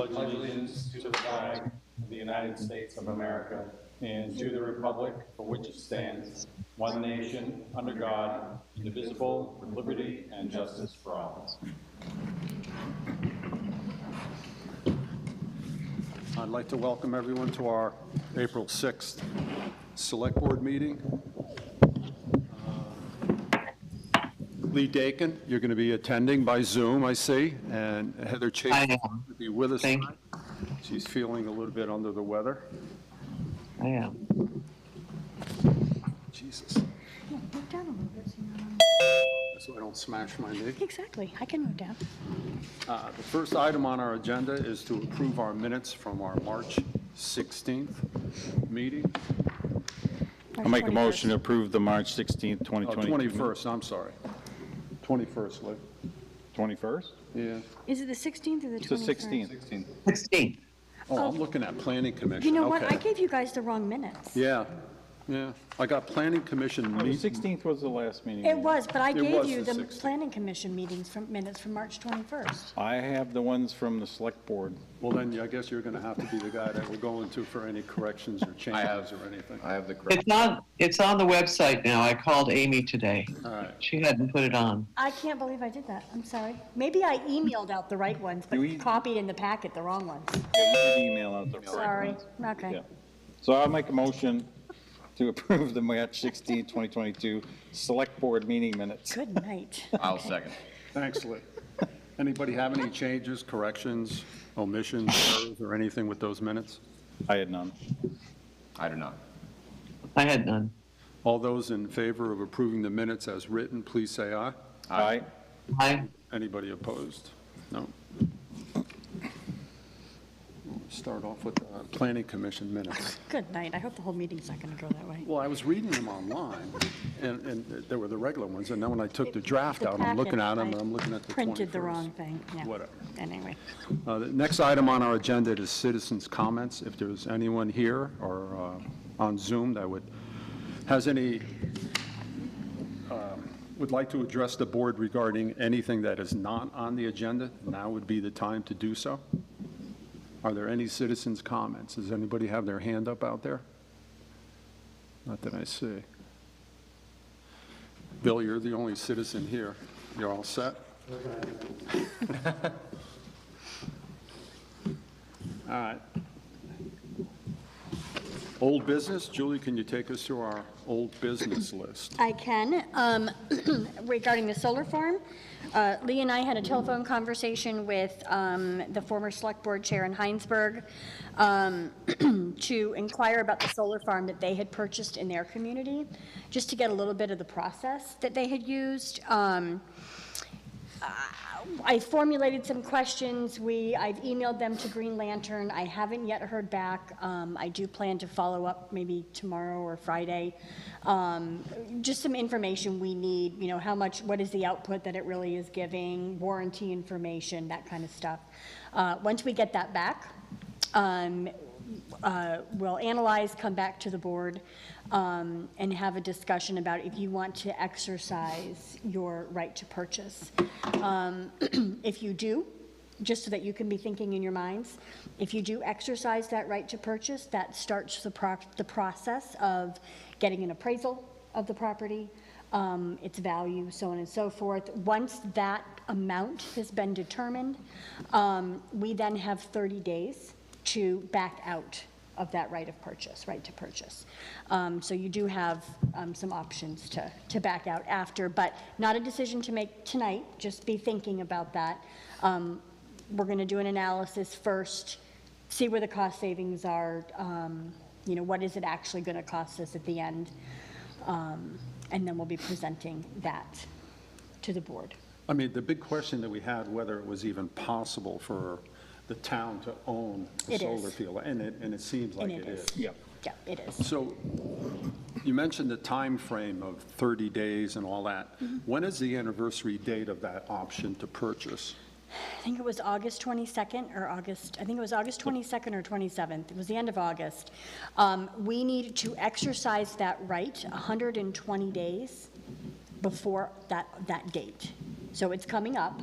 pledge allegiance to the flag of the United States of America and to the republic for which it stands, one nation, under God, indivisible, with liberty and justice for all. I'd like to welcome everyone to our April 6th Select Board meeting. Lee Dakin, you're going to be attending by Zoom, I see, and Heather Chase I am. will be with us Thank tonight. She's feeling a little bit under the weather. I am. Jesus, Yeah, move down a little bit so you're not so I don't smash my knee. Exactly, I can move down. The first item on our agenda is to approve our minutes from our March 16th meeting. I'll make a motion to approve the March 16th, 2022. 21st, I'm sorry. 21st, Lee. 21st? Yeah. Is it the 16th or the 21st? It's the 16th. 16th. Oh, I'm looking at Planning Commission. You know what, Okay. I gave you guys the wrong minutes. Yeah. I got Planning Commission The meeting. 16th was the last meeting. It was, but I It gave was you the the 16th. planning commission minutes from March 21st. I have the ones from the select board. Well, then I guess you're going to have to be the guy that we're going to for any corrections or changes or anything. I have the correct. It's on the website now. I called Amy today. All right. She hadn't put it on. I can't believe I did that, I'm sorry. Maybe I emailed out the right ones, but You copied in the packet the wrong ones. Yeah, you did email out the correct Sorry, ones. okay. Yeah. So I'll make a motion to approve the March 16th, 2022 select board meeting minutes. Good night. I'll second. Thanks, Lee. Anybody have any changes, corrections, omissions, errors, or anything with those minutes? I had none. I do not. I had none. All those in favor of approving the minutes as written, please say aye. Aye. I, Anybody opposed? No. We'll start off with the Planning Commission minutes. Good night, I hope the whole meeting's not gonna go that way. Well, I was reading them online, and there were the regular ones, and then when I took the draft The out, I'm looking at them, packet, and I'm looking at the 21st. Printed the wrong thing, yeah. Whatever. Anyway. The next item on our agenda is citizens' comments. If there's anyone here or on Zoom that has any, would like to address the board regarding anything that is not on the agenda, now would be the time to do so. Are there any citizens' comments? Does anybody have their hand up out there? Not that I see. Bill, you're the only citizen here. You're all set? All right. Old business, Julie, can you take us through our old business list? I can. Regarding the solar farm, Lee and I had a telephone conversation with the former select board chair in Heinsberg to inquire about the solar farm that they had purchased in their community, just to get a little bit of the process that they had used. I formulated some questions. I've emailed them to Green Lantern. I haven't yet heard back. I do plan to follow up maybe tomorrow or Friday. Just some information we need, how much, what is the output that it really is giving, warranty information, that kind of stuff. Once we get that back, we'll analyze, come back to the board, and have a discussion about if you want to exercise your right to purchase. If you do, just so that you can be thinking in your minds, if you do exercise that right to purchase, that starts the process of getting an appraisal of the property, its value, so on and so forth. Once that amount has been determined, we then have 30 days to back out of that right to purchase. So you do have some options to back out after, but not a decision to make tonight, just be thinking about that. We're gonna do an analysis first, see where the cost savings are, what is it actually gonna cost us at the end? And then we'll be presenting that to the board. I mean, the big question that we had, whether it was even possible for the town to own a It solar is. field, and it seems like And it is. Yeah. Yeah, it is. So you mentioned the time frame of 30 days and all that. When is the anniversary date of that option to purchase? I think it was August 22nd or August 22nd or 27th. It was the end of August. We needed to exercise that right 120 days before that date. So it's coming up.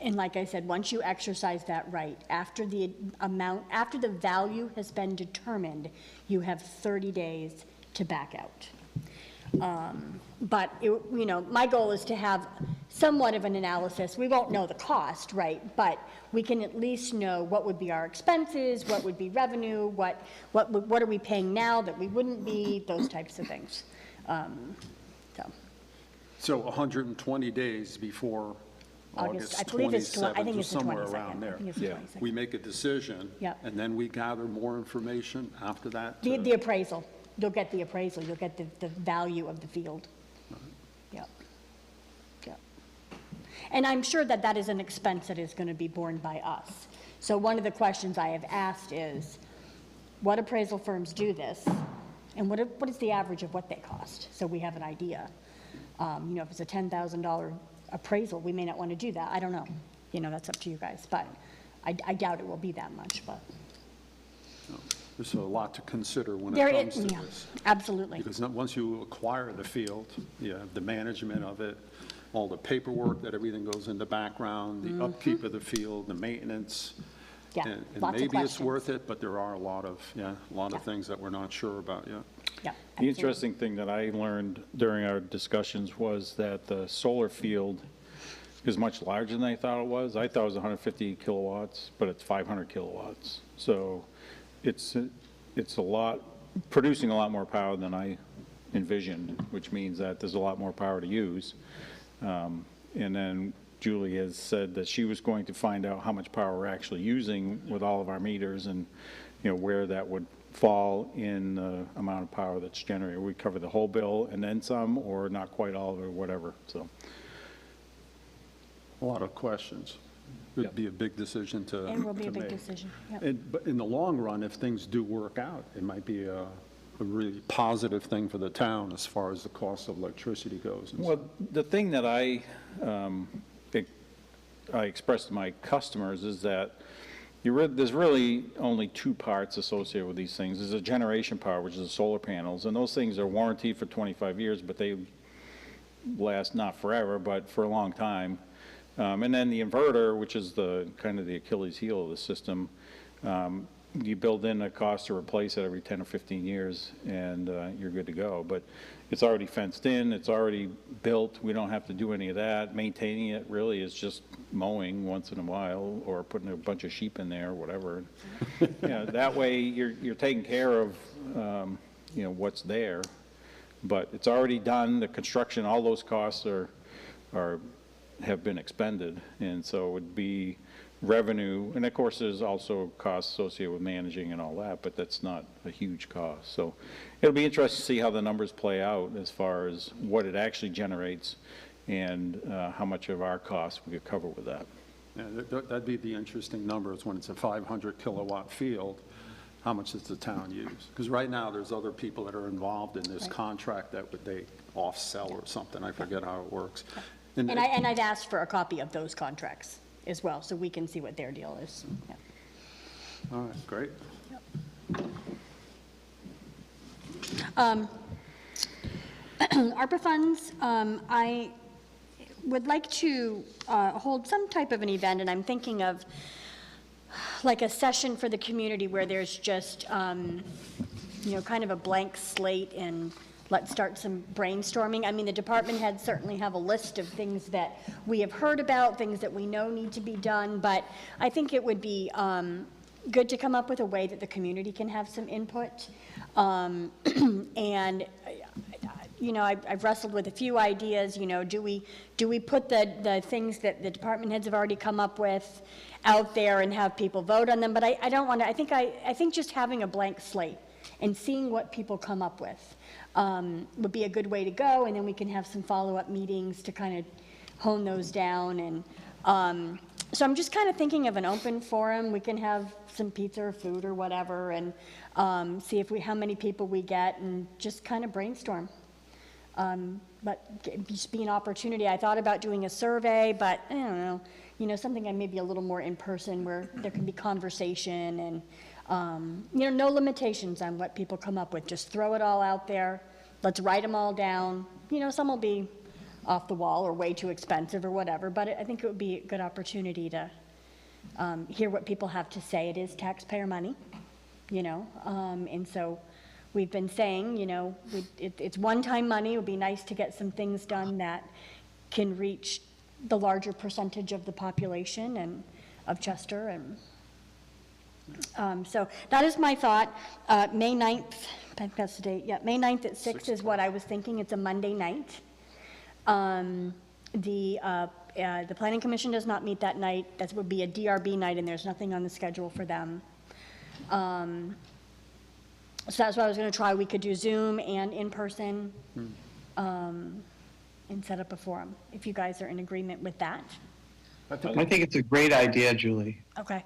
And like I said, once you exercise that right, after the value has been determined, you have 30 days to back out. But, my goal is to have somewhat of an analysis. We won't know the cost, right? But we can at least know what would be our expenses, what would be revenue, what are we paying now that we wouldn't be, those types of things. So 120 days before August, August I believe it's, I 27th, think or it's the 22nd. somewhere around there. I think it's the 22nd. We make a decision. Yep. And then we gather more information after that? The appraisal, you'll get the appraisal, you'll get the value of the field. Yep. Yep. And I'm sure that that is an expense that is going to be borne by us. So one of the questions I have asked is, what appraisal firms do this? And what is the average of what they cost? So we have an idea. If it's a $10,000 appraisal, we may not want to do that. I don't know. That's up to you guys. But I doubt it will be that much, but. There's a lot to consider when There it is, comes to yeah, this. absolutely. Because once you acquire the field, you have the management of it, all the paperwork, that everything goes in the background, the upkeep of the field, the maintenance. Mm-hmm. Yeah, And lots of maybe it's questions. worth it, but there are a lot of things that we're not sure about yet. Yeah, The absolutely. interesting thing that I learned during our discussions was that the solar field is much larger than I thought it was. I thought it was 150 kilowatts, but it's 500 kilowatts. So it's producing a lot more power than I envisioned, which means that there's a lot more power to use. And then Julie has said that she was going to find out how much power we're actually using with all of our meters and, where that would fall in the amount of power that's generated. We cover the whole bill and then some, or not quite all of it, or whatever, so. A lot of questions. It'd be a big decision to And will be a big make. decision, yep. But in the long run, if things do work out, it might be a really positive thing for the town as far as the cost of electricity goes. And Well, the thing that I express to my customers is that there's really only two parts associated with these things. There's a generation power, which is the solar panels, and those things are warranted for 25 years, but they last not forever, but for a long time. And then the inverter, which is the kind of the Achilles heel of the system, you build in a cost to replace it every 10 or 15 years, and you're good to go. But it's already fenced in, it's already built, we don't have to do any of that. Maintaining it really is just mowing once in a while, or putting a bunch of sheep in there, or whatever. That way you're taking care of, what's there. But it's already done, the construction, all those costs have been expended, and so it would be revenue, and of course there's also costs associated with managing and all that, but that's not a huge cost. So it'll be interesting to see how the numbers play out as far as what it actually generates and how much of our costs we could cover with that. Yeah, that'd be the interesting numbers when it's a 500 kilowatt field. How much does the town use? Because right now, there's other people that are involved in this Right. contract that they off-sell or something. I forget how it works. And I've asked for a copy of those contracts as well, so we can see what their deal is. Yeah. All right, great. ARPA funds, I would like to hold some type of an event, and I'm thinking of like a session for the community where there's just, kind of a blank slate, and let's start some brainstorming. I mean, the department heads certainly have a list of things that we have heard about, things that we know need to be done, but I think it would be good to come up with a way that the community can have some input. And I've wrestled with a few ideas. Do we put the things that the department heads have already come up with out there and have people vote on them? But I don't want to. I think just having a blank slate and seeing what people come up with would be a good way to go, and then we can have some follow-up meetings to kind of hone those down. And so I'm just kind of thinking of an open forum. We can have some pizza or food or whatever, and see how many people we get, and just kind of brainstorm. But just be an opportunity. I thought about doing a survey, but I don't know, something maybe a little more in person where there can be conversation and, no limitations on what people come up with. Just throw it all out there. Let's write them all down. Some will be off the wall or way too expensive or whatever, but I think it would be a good opportunity to hear what people have to say. It is taxpayer money, and so we've been saying, it's one-time money. It would be nice to get some things done that can reach the larger percentage of the population and of Chester, and so that is my thought. May 9th, I think that's the date, yeah, May 9th at 6 is what I was thinking. It's a Monday night. The Planning Commission does not meet that night. That would be a DRB night, and there's nothing on the schedule for them. So that's what I was going to try. We could do Zoom and in person, and set up a forum, if you guys are in agreement with that. I think it's a great idea, Julie. Okay.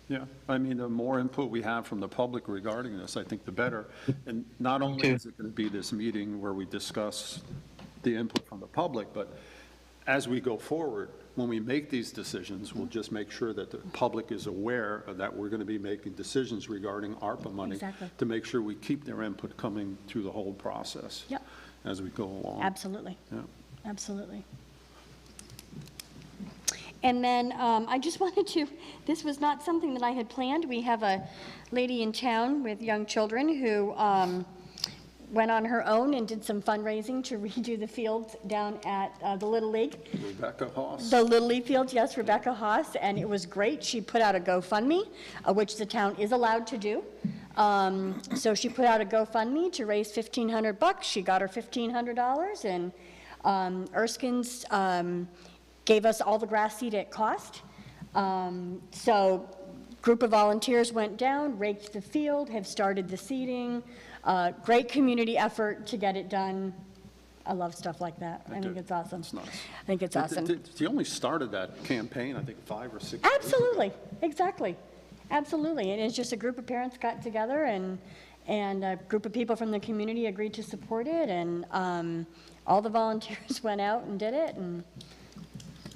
Yeah, I mean, the more input we have from the public regarding this, I think the better. And not only too. is it going to be this meeting where we discuss the input from the public, but as we go forward, when we make these decisions, we'll just make sure that the public is aware of that we're going to be making decisions regarding ARPA money. Exactly. To make sure we keep their input coming through the whole process. Yep. As we go along. Absolutely. Yeah. Absolutely. And then I just wanted to, this was not something that I had planned. We have a lady in town with young children who went on her own and did some fundraising to redo the fields down at the Little League. Rebecca Haas. The Little League fields, yes, Rebecca Haas, and it was great. She put out a GoFundMe, which the town is allowed to do. So she put out a GoFundMe to raise $1,500. She got her $1,500, and Erskine's gave us all the grass seed it cost. So group of volunteers went down, raked the field, have started the seeding. Great community effort to get it done. I love stuff like that. I think it's awesome. It's nice. I think it's awesome. She only started that campaign, I think, 5 or 6 years ago. Absolutely, exactly, absolutely. And it's just a group of parents got together, and a group of people from the community agreed to support it, and all the volunteers went out and did it, and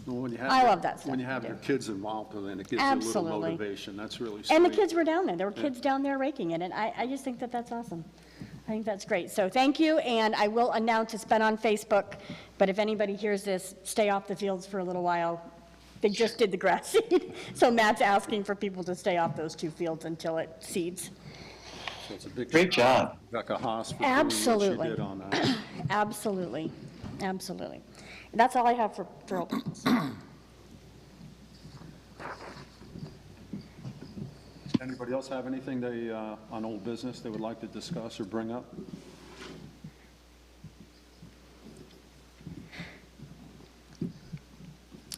Well, when you have I your- love that stuff When you to have do. your kids involved, then it gives you a little Absolutely. motivation. That's really sweet. and the kids were down there. There were kids down there raking it, and I just think that that's awesome. I think that's great. So thank you, and I will announce, it's been on Facebook, but if anybody hears this, stay off the fields for a little while. They just did the grass seed, so Matt's asking for people to stay off those 2 fields until it seeds. So it's a big Great shout out job. to Rebecca Haas for doing what Absolutely. she did on that. Absolutely, absolutely. That's all I have for old business. Anybody else have anything on old business they would like to discuss or bring up?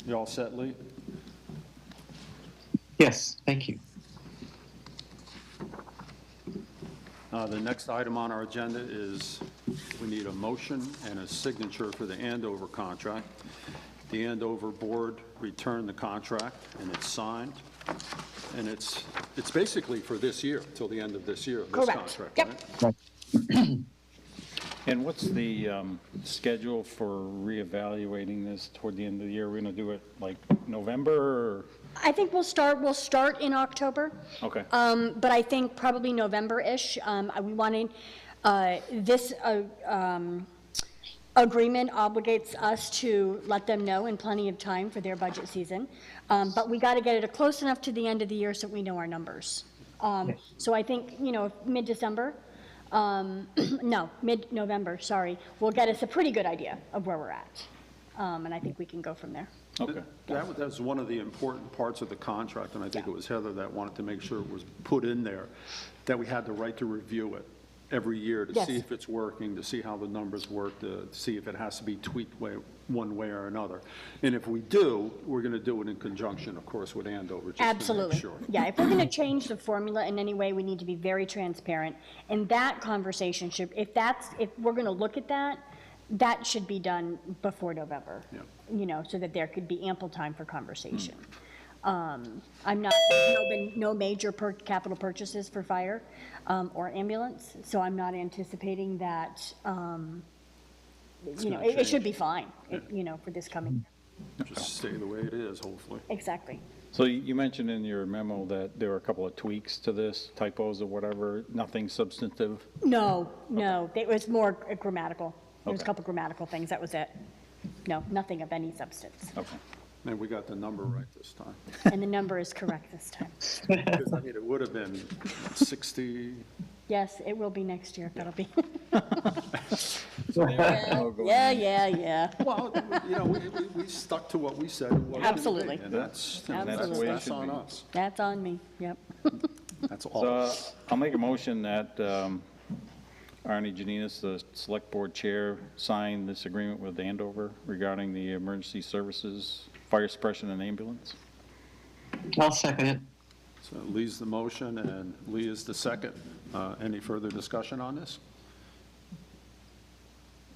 You all set, Lee? Yes, thank you. The next item on our agenda is we need a motion and a signature for the Andover contract. The Andover board returned the contract, and it's signed. And it's basically for this year, till the end of this year, this Correct. contract, Yep. right? And what's the schedule for reevaluating this toward the end of the year? We're going to do it like November or? I think we'll start in October. Okay. But I think probably November-ish. We wanted, this agreement obligates us to let them know in plenty of time for their budget season. But we got to get it close enough to the end of the year so we know our numbers. So I think, mid-December, no, mid-November, sorry, will get us a pretty good idea of where we're at. And I think we can go from there. Okay. That was one of the important parts of the contract, and I think it was Heather that wanted to make sure it was put in there, that we had the right to review it every year to see Yes. if it's working, to see how the numbers work, to see if it has to be tweaked one way or another. And if we do, we're going to do it in conjunction, of course, with Andover, just to Absolutely. make sure. Yeah, if we're going to change the formula in any way, we need to be very transparent. And that conversation should, if we're going to look at that, that should be done before November. Yeah. So that there could be ample time for conversation. There's been no major capital purchases for fire or ambulance, so I'm not anticipating that, gonna it should change. be fine, for this coming year. Just stay the way it is, hopefully. Exactly. So you mentioned in your memo that there were a couple of tweaks to this, typos or whatever, nothing substantive? No, it was more grammatical. There was a Okay. couple grammatical things, that was it. No, nothing of any substance. Okay. And we got the number right this time. And the number is correct this time. Because, I mean, it would have been 60, Yes, it will be next year. That'll be, Yeah. yeah. well, you know, we stuck to what we said. it was gonna be, Absolutely. And that's, Absolutely. that's on us. That's on me, yep. That's all. So I'll make a motion that Arnie Janinas, the Select Board Chair, sign this agreement with Andover regarding the emergency services, fire suppression and ambulance. I'll second it. So Lee's the motion and Lee is the second. Any further discussion on this?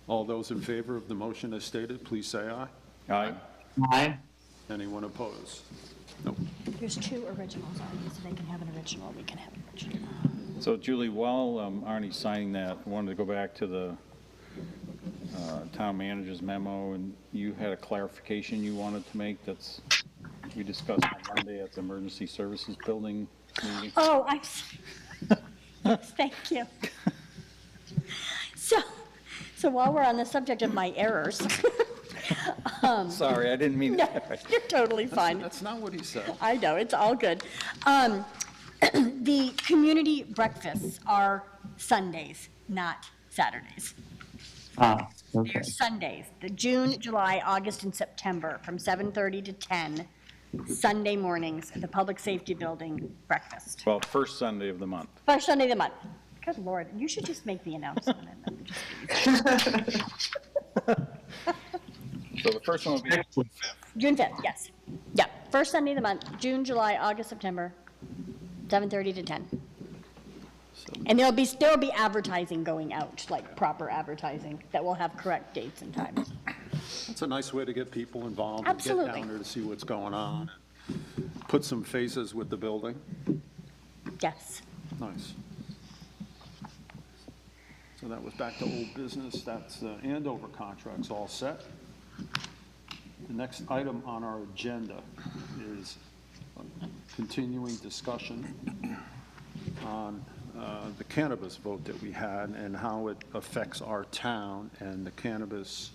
All those in favor of the motion as stated, please say aye. Aye. Aye. Anyone opposed? Nope. There's two originals on these, so they can have an original, we can have an original. So Julie, while Arnie's signing that, I wanted to go back to the town manager's memo, and you had a clarification you wanted to make that's, we discussed on Monday at the Emergency Services Building meeting. Oh, thank you. So while we're on the subject of my errors, Sorry, I didn't mean no, that. you're totally fine. That's not what he said. I know, it's all good. The community breakfasts are Sundays, not Saturdays. Ah, okay. They're Sundays, the June, July, August, and September, from 7:30 to 10, Sunday mornings, at the Public Safety Building breakfast. Well, first Sunday of the month. First Sunday of the month. Good Lord, you should just make the announcement. So the first one will be Excellent. June 5th, yes. Yeah, first Sunday of the month, June, July, August, September, 7:30 to 10. And there'll be advertising going out, like proper advertising, that will have correct dates and times. It's a nice way to get people involved and get Absolutely. down there to see what's going on. Put some faces with the building. Yes. Nice. So that was back to old business. That's the Andover contracts all set. The next item on our agenda is a continuing discussion on the cannabis vote that we had and how it affects our town and the Cannabis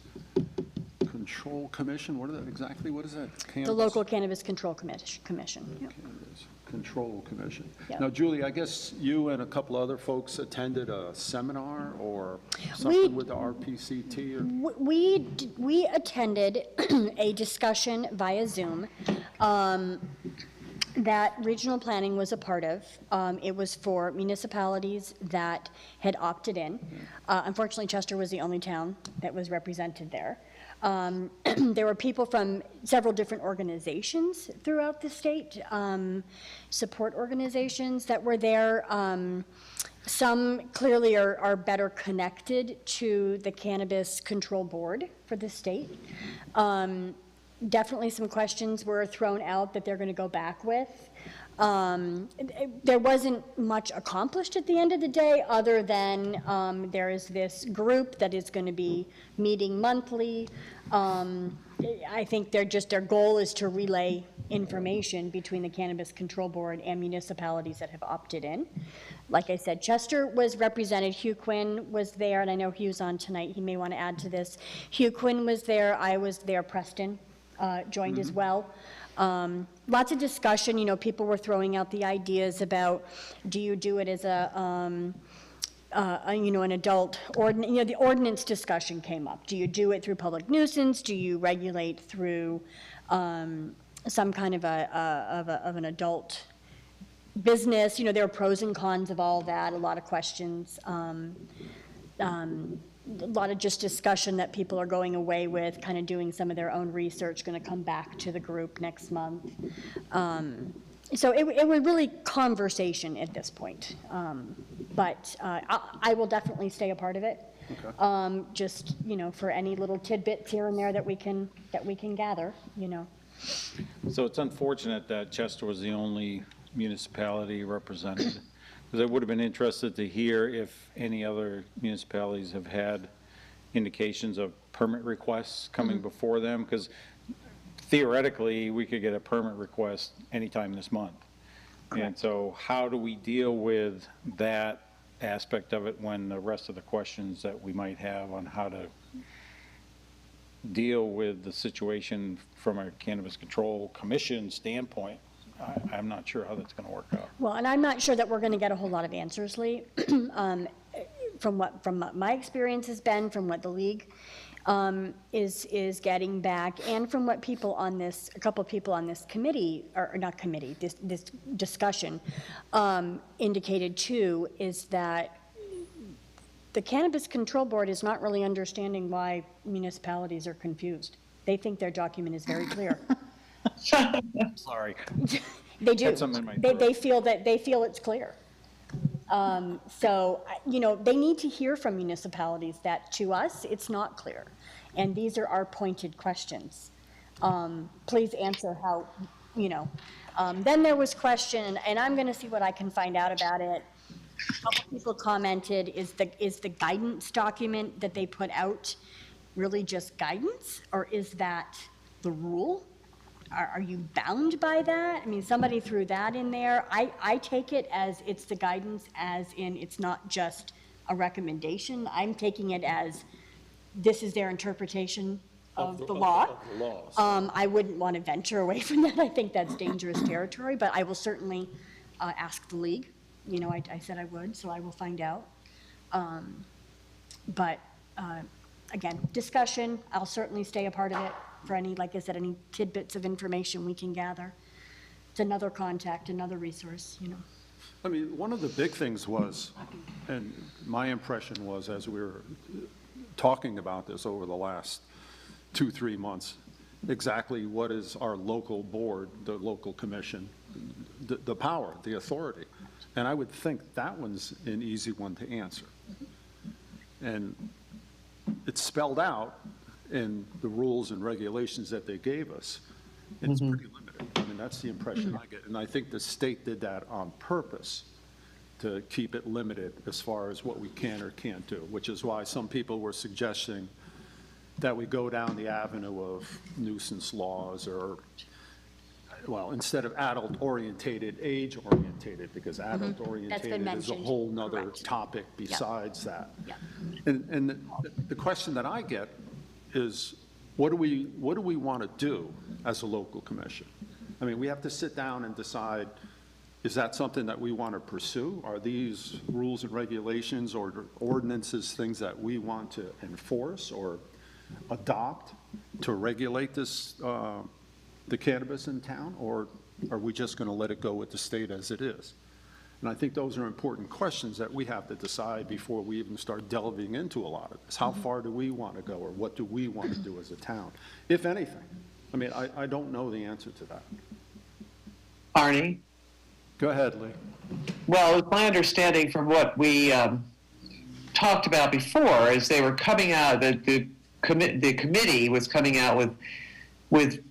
Control Commission. What is that exactly? What is that? The Cannabis- local Cannabis Control Commission. Yep. Cannabis Control Commission. Yep. Now, Julie, I guess you and a couple other folks attended a seminar or something with the RPCT or? We attended a discussion via Zoom that regional planning was a part of. It was for municipalities that had opted in. Unfortunately, Chester was the only town that was represented there. There were people from several different organizations throughout the state, support organizations that were there. Some clearly are better connected to the Cannabis Control Board for the state. Definitely some questions were thrown out that they're going to go back with. There wasn't much accomplished at the end of the day, other than there is this group that is going to be meeting monthly. I think their goal is to relay information between the Cannabis Control Board and municipalities that have opted in. Like I said, Chester was represented, Hugh Quinn was there, and I know Hugh's on tonight, he may want to add to this. Hugh Quinn was there, I was there, Preston joined as well. Lots of discussion, people were throwing out the ideas about, do you do it as an adult, the ordinance discussion came up. Do you do it through public nuisance? Do you regulate through some kind of an adult business? There are pros and cons of all that, a lot of questions. A lot of just discussion that people are going away with, kind of doing some of their own research, going to come back to the group next month. So it was really conversation at this point. But I will definitely stay a part of it. Okay. Just, for any little tidbits here and there that we can gather, So it's unfortunate that Chester was the only municipality represented, because I would have been interested to hear if any other municipalities have had indications of permit requests coming before them, because theoretically, we could get a permit request anytime this month. And so how do we deal with that aspect of it when the rest of the questions that we might have on how to deal with the situation from a Cannabis Control Commission standpoint, I'm not sure how that's going to work out. Well, and I'm not sure that we're going to get a whole lot of answers, Lee. From what my experience has been, from what the league is getting back, and from what people on this, a couple of people on this committee, or not committee, this discussion indicated too, is that the Cannabis Control Board is not really understanding why municipalities are confused. They think their document is very clear. Sorry. They do. Had something in my They feel it's clear. So, you know, they need to hear from municipalities that to us, it's not clear. And these are our pointed questions. Please answer how, you know. Then there was question, and I'm going to see what I can find out about it. A couple people commented, is the guidance document that they put out really just guidance? Or is that the rule? Are you bound by that? I mean, somebody threw that in there. I take it as it's the guidance, as in it's not just a recommendation. I'm taking it as this is their interpretation of the law. I wouldn't want to venture away from that. I think that's dangerous territory, but I will certainly ask the league. You know, I said I would, so I will find out. But again, discussion, I'll certainly stay a part of it for any, like I said, any tidbits of information we can gather. It's another contact, another resource, you know. I mean, one of the big things was, and my impression was as we were talking about this over the last 2-3 months, exactly what is our local board, the local commission, the power, the authority. And I would think that one's an easy one to answer. And it's spelled out in the rules and regulations that they gave us. It's pretty limited. I mean, that's the impression I get. And I think the state did that on purpose to keep it limited as far as what we can or can't do, which is why some people were suggesting that we go down the avenue of nuisance laws or, well, instead of adult-orientated, age-orientated, because adult-orientated is a mentioned. whole nother Correct. topic besides that. Yeah. And the question that I get is, what do we want to do as a local commission? I mean, we have to sit down and decide, is that something that we want to pursue? Are these rules and regulations or ordinances things that we want to enforce or adopt to regulate this, the cannabis in town, or are we just going to let it go with the state as it is? And I think those are important questions that we have to decide before we even start delving into a lot of this. How far do we want to go, or what do we want to do as a town, if anything? I mean, I don't know the answer to that. Arnie? Go ahead, Lee. Well, it's my understanding from what we talked about before is they were coming out, the committee was coming out with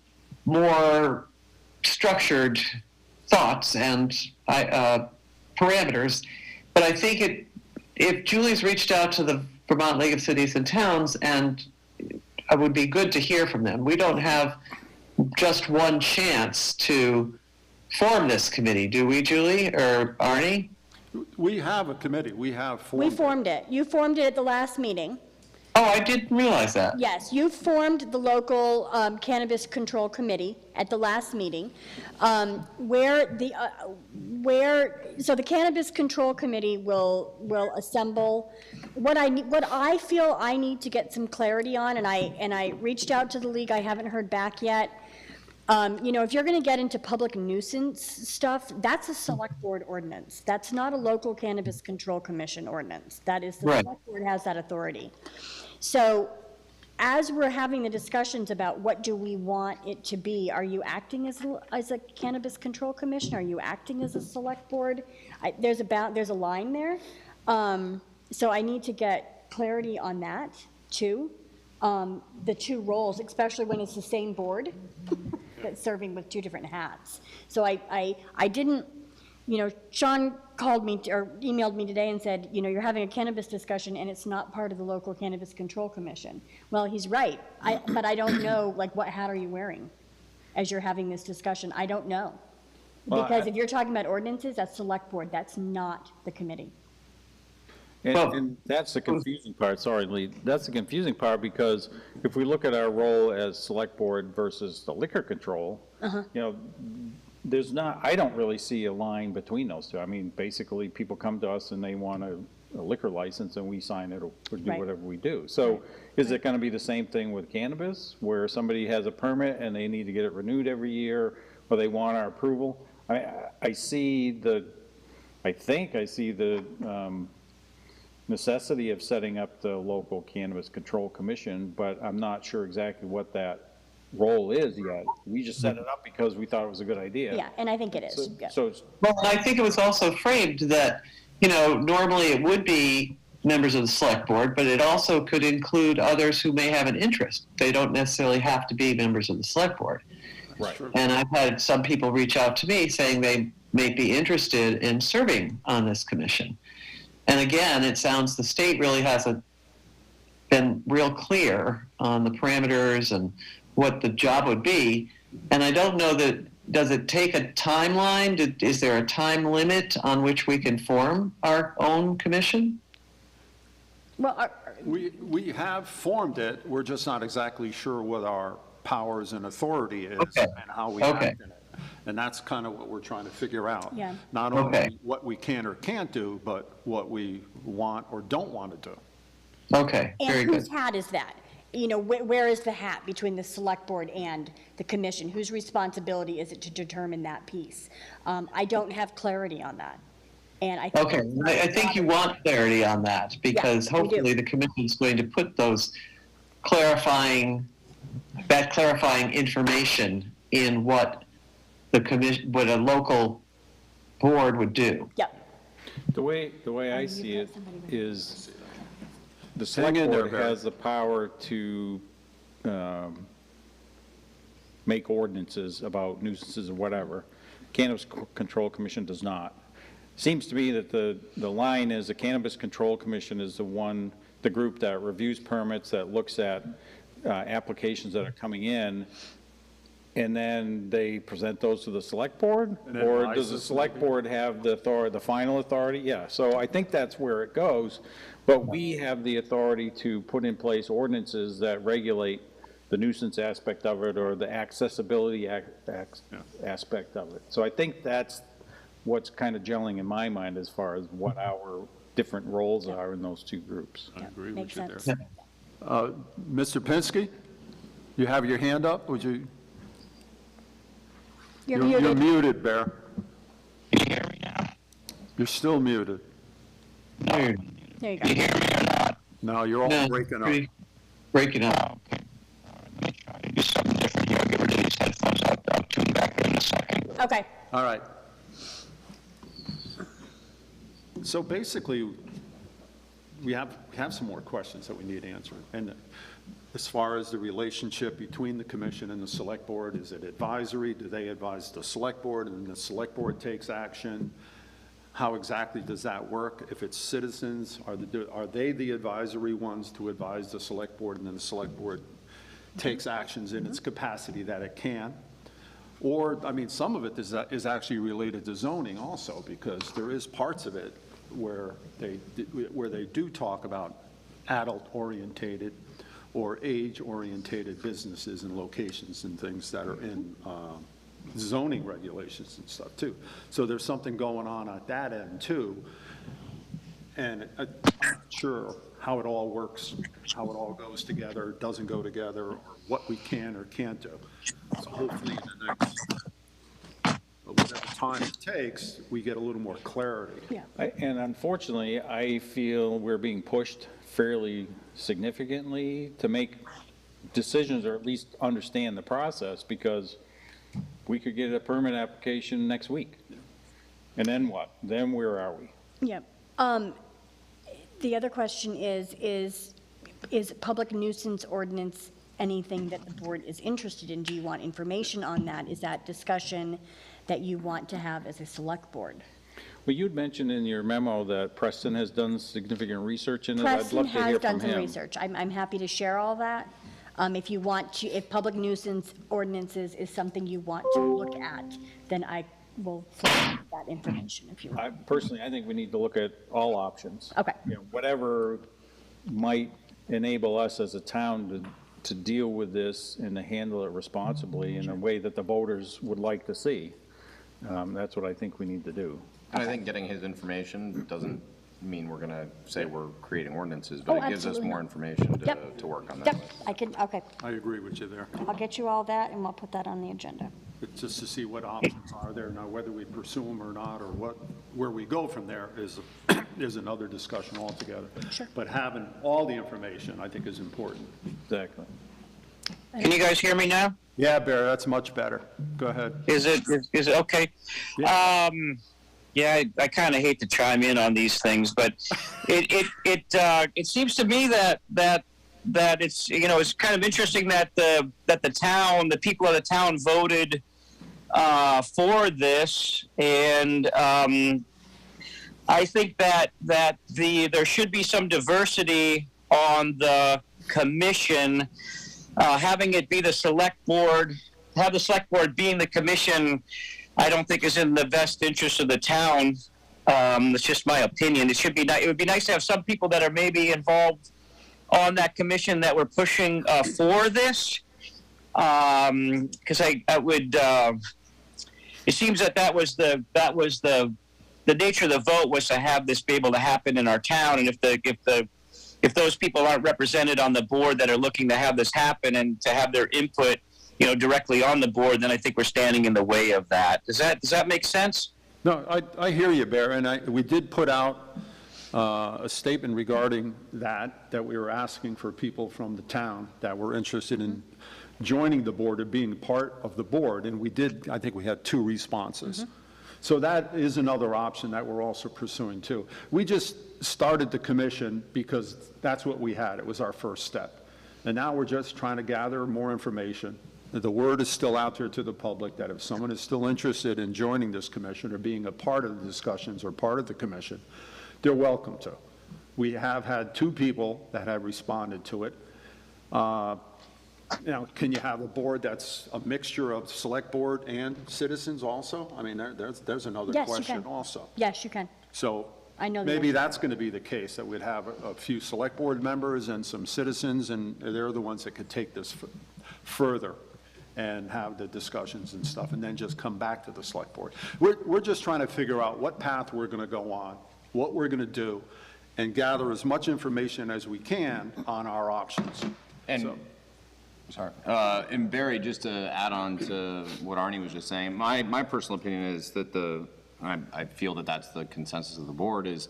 more structured thoughts and parameters. But I think if Julie's reached out to the Vermont League of Cities and Towns, and it would be good to hear from them. We don't have just one chance to form this committee, do we, Julie or Arnie? We have a committee. We have formed. We formed it. You formed it at the last meeting. Oh, I didn't realize that. Yes, you formed the local Cannabis Control Committee at the last meeting, so the Cannabis Control Committee will assemble. What I feel I need to get some clarity on, and I reached out to the league, I haven't heard back yet. You know, if you're going to get into public nuisance stuff, that's a select board ordinance. That's not a local Cannabis Control Commission ordinance. That is, the Right. select board has that authority. So as we're having the discussions about what do we want it to be, are you acting as a Cannabis Control Commission? Are you acting as a select board? There's a line there. So I need to get clarity on that too. The two roles, especially when it's the same board that's serving with two different hats. So I didn't, you know, Sean called me or emailed me today and said, you know, you're having a cannabis discussion and it's not part of the local Cannabis Control Commission. Well, he's right. But I don't know, like, what hat are you wearing as you're having this discussion? I don't know. Well, Because if you're talking about ordinances, that's select board, that's not the committee. Well- And that's the confusing part, sorry, Lee, that's the confusing part, because if we look at our role as select board versus the liquor control, you know, there's not, I don't really see a line between those two. I mean, basically, people come to us and they want a liquor license, and we sign it or do Right. whatever we do. So is it gonna be the same thing with cannabis, where somebody has a permit and they need to get it renewed every year, or they want our approval? I see the, I think I see the necessity of setting up the local Cannabis Control Commission, but I'm not sure exactly what that role is yet. We just set it up because we thought it was a good idea. Yeah, and I think it is, yeah. So it's- Well, I think it was also framed that, you know, normally it would be members of the select board, but it also could include others who may have an interest. They don't necessarily have to be members of the select board. right. And I've had some people reach out to me saying they may be interested in serving on this commission. And again, it sounds the state really hasn't been real clear on the parameters and what the job would be. And I don't know that, does it take a timeline? Is there a time limit on which we can form our own commission? Well, We have formed it, we're just not exactly sure what our powers and authority is Okay. and how we Okay. act in it. And that's kind of what we're trying to figure out. Yeah. Not Okay. only what we can or can't do, but what we want or don't want to do. Okay, very and good. whose hat is that? You know, where is the hat between the select board and the commission? Whose responsibility is it to determine that piece? I don't have clarity on that. And I think. Okay, I think you want clarity on that because we do. hopefully the commission is going to put those clarifying information in what the commission, what a local board would do. Yep, The way I see it is the select in there, board Barry. has the power to make ordinances about nuisances or whatever. Cannabis Control Commission does not. Seems to me that the line is the Cannabis Control Commission is the group that reviews permits, that looks at applications that are coming in, and then they present those to the select board? And Or advise does the us select board have the authority, the final authority? Yeah, so I think that's where it goes. But we have the authority to put in place ordinances that regulate the nuisance aspect of it or the accessibility aspect of it. So I think that's what's kind of gelling in my mind as far as what our different roles are in those two groups. I agree with makes you there. sense. Mr. Pinsky, you have your hand up? Would you? You're You're muted. muted, Bear. You're still muted. There you go. No, you're all No, breaking up. pretty- Breaking up. Okay, All right. So basically, we have some more questions that we need answered. And as far as the relationship between the commission and the select board, is it advisory? Do they advise the select board and then the select board takes action? How exactly does that work? If it's citizens, are they the advisory ones to advise the select board and then the select board takes actions in its capacity that it can? Or, I mean, some of it is actually related to zoning also, because there is parts of it where they do talk about adult-orientated or age-orientated businesses and locations and things that are in zoning regulations and stuff too. So there's something going on at that end too. And I'm not sure how it all works, how it all goes together, doesn't go together, or what we can or can't do. So hopefully in the next, whatever time it takes, we get a little more clarity. yeah. And unfortunately, I feel we're being pushed fairly significantly to make decisions or at least understand the process, because we could get a permit application next week. And then what? Then where are we? Yep. The other question is public nuisance ordinance anything that the board is interested in? Do you want information on that? Is that discussion that you want to have as a select board? Well, you'd mentioned in your memo that Preston has done significant research in it. I'd Preston love to hear has from done some him. research. I'm happy to share all that. If you want to, if public nuisance ordinances is something you want to look at, then I we'll forward that information if you want. I think we need to look at all options. Okay. Whatever might enable us as a town to deal with this and to handle it responsibly in a way that the voters would like to see. That's what I think we need to do. And I think getting his information doesn't mean we're going to say we're creating ordinances, Oh, but it gives us absolutely more not. information Yep. to work on that Yep, with. I can, okay, I agree with you there. I'll get you all that and we'll put that on the agenda. It's just to see what options are there. Now, whether we pursue them or not, or where we go from there is another discussion altogether. Sure. But having all the information, I think, is important. Exactly. Can you guys hear me now? Yeah, Barry, that's much better. Go ahead. Is it okay? Yeah, I kind of hate to chime in on these things, but it seems to me that it's it's kind of interesting that the people of the town voted for this, and I think that there should be some diversity on the commission. Having it be the select board, have the select board being the commission, I don't think is in the best interest of the town. That's just my opinion. It would be nice to have some people that are maybe involved on that commission that were pushing for this. Because I would. It seems that was the nature of the vote was to have this be able to happen in our town, and if those people aren't represented on the board that are looking to have this happen and to have their input, directly on the board, then I think we're standing in the way of that. Does that make sense? No, I hear you, Bear, and we did put out a statement regarding that we were asking for people from the town that were interested in joining the board or being part of the board, and I think we had 2 responses. So that is another option that we're also pursuing too. We just started the commission because that's what we had. It was our first step. And now we're just trying to gather more information. The word is still out there to the public that if someone is still interested in joining this commission or being a part of the discussions or part of the commission, they're welcome to. We have had 2 people that have responded to it. Can you have a board that's a mixture of select board and citizens also? I mean, there's another Yes, you question can. also. Yes, you can. So I know the maybe answer. that's going to be the case, that we'd have a few select board members and some citizens, and they're the ones that could take this further and have the discussions and stuff, and then just come back to the select board. We're just trying to figure out what path we're going to go on, what we're going to do, and gather as much information as we can on our options. And, So- sorry, and Barry, just to add on to what Arnie was just saying, my personal opinion is that I feel that that's the consensus of the board, is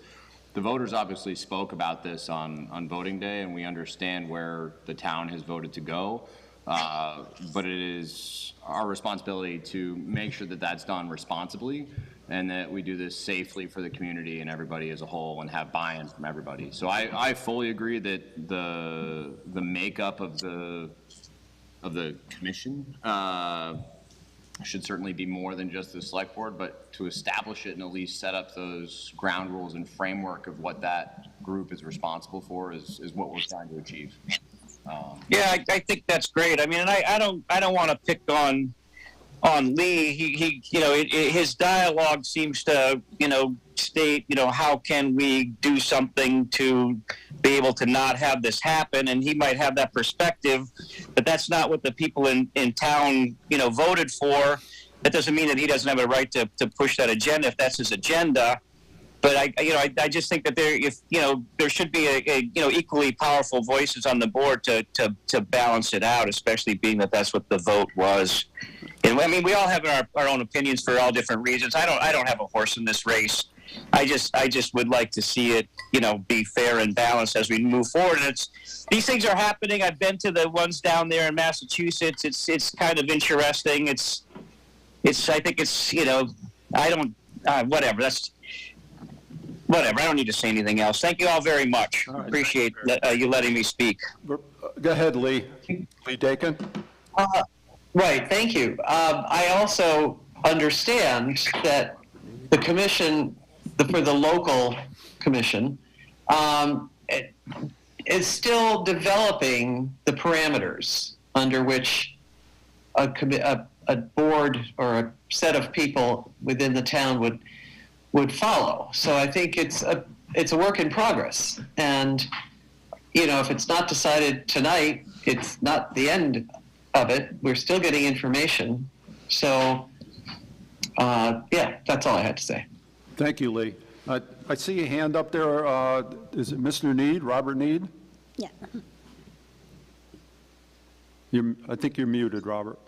the voters obviously spoke about this on voting day, and we understand where the town has voted to go. But it is our responsibility to make sure that that's done responsibly and that we do this safely for the community and everybody as a whole and have buy-in from everybody. So I fully agree that the makeup of the commission should certainly be more than just the select board, but to establish it and at least set up those ground rules and framework of what that group is responsible for is what we're trying to achieve. Yeah, I think that's great. I mean, and I don't want to pick on Lee. He his dialogue seems to state how can we do something to be able to not have this happen, and he might have that perspective, but that's not what the people in town voted for. That doesn't mean that he doesn't have a right to push that agenda if that's his agenda. But I just think that there should be a equally powerful voices on the board to balance it out, especially being that that's what the vote was. And I mean, we all have our own opinions for all different reasons. I don't have a horse in this race. I just would like to see it be fair and balanced as we move forward. And these things are happening. I've been to the ones down there in Massachusetts. It's kind of interesting. I think it's whatever. Whatever, I don't need to say anything else. Thank you all very much. All right. Appreciate you letting me speak. Go ahead, Lee. Lee Dakin? Right, thank you. I also understand that the commission, for the local commission, is still developing the parameters under which a a board or a set of people within the town would follow. So I think it's a work in progress. And, you know, if it's not decided tonight, it's not the end of it. We're still getting information. So, yeah, that's all I had to say. Thank you, Lee. I see a hand up there. Is it Mr. Need, Robert Need? Yeah. I think you're muted, Robert.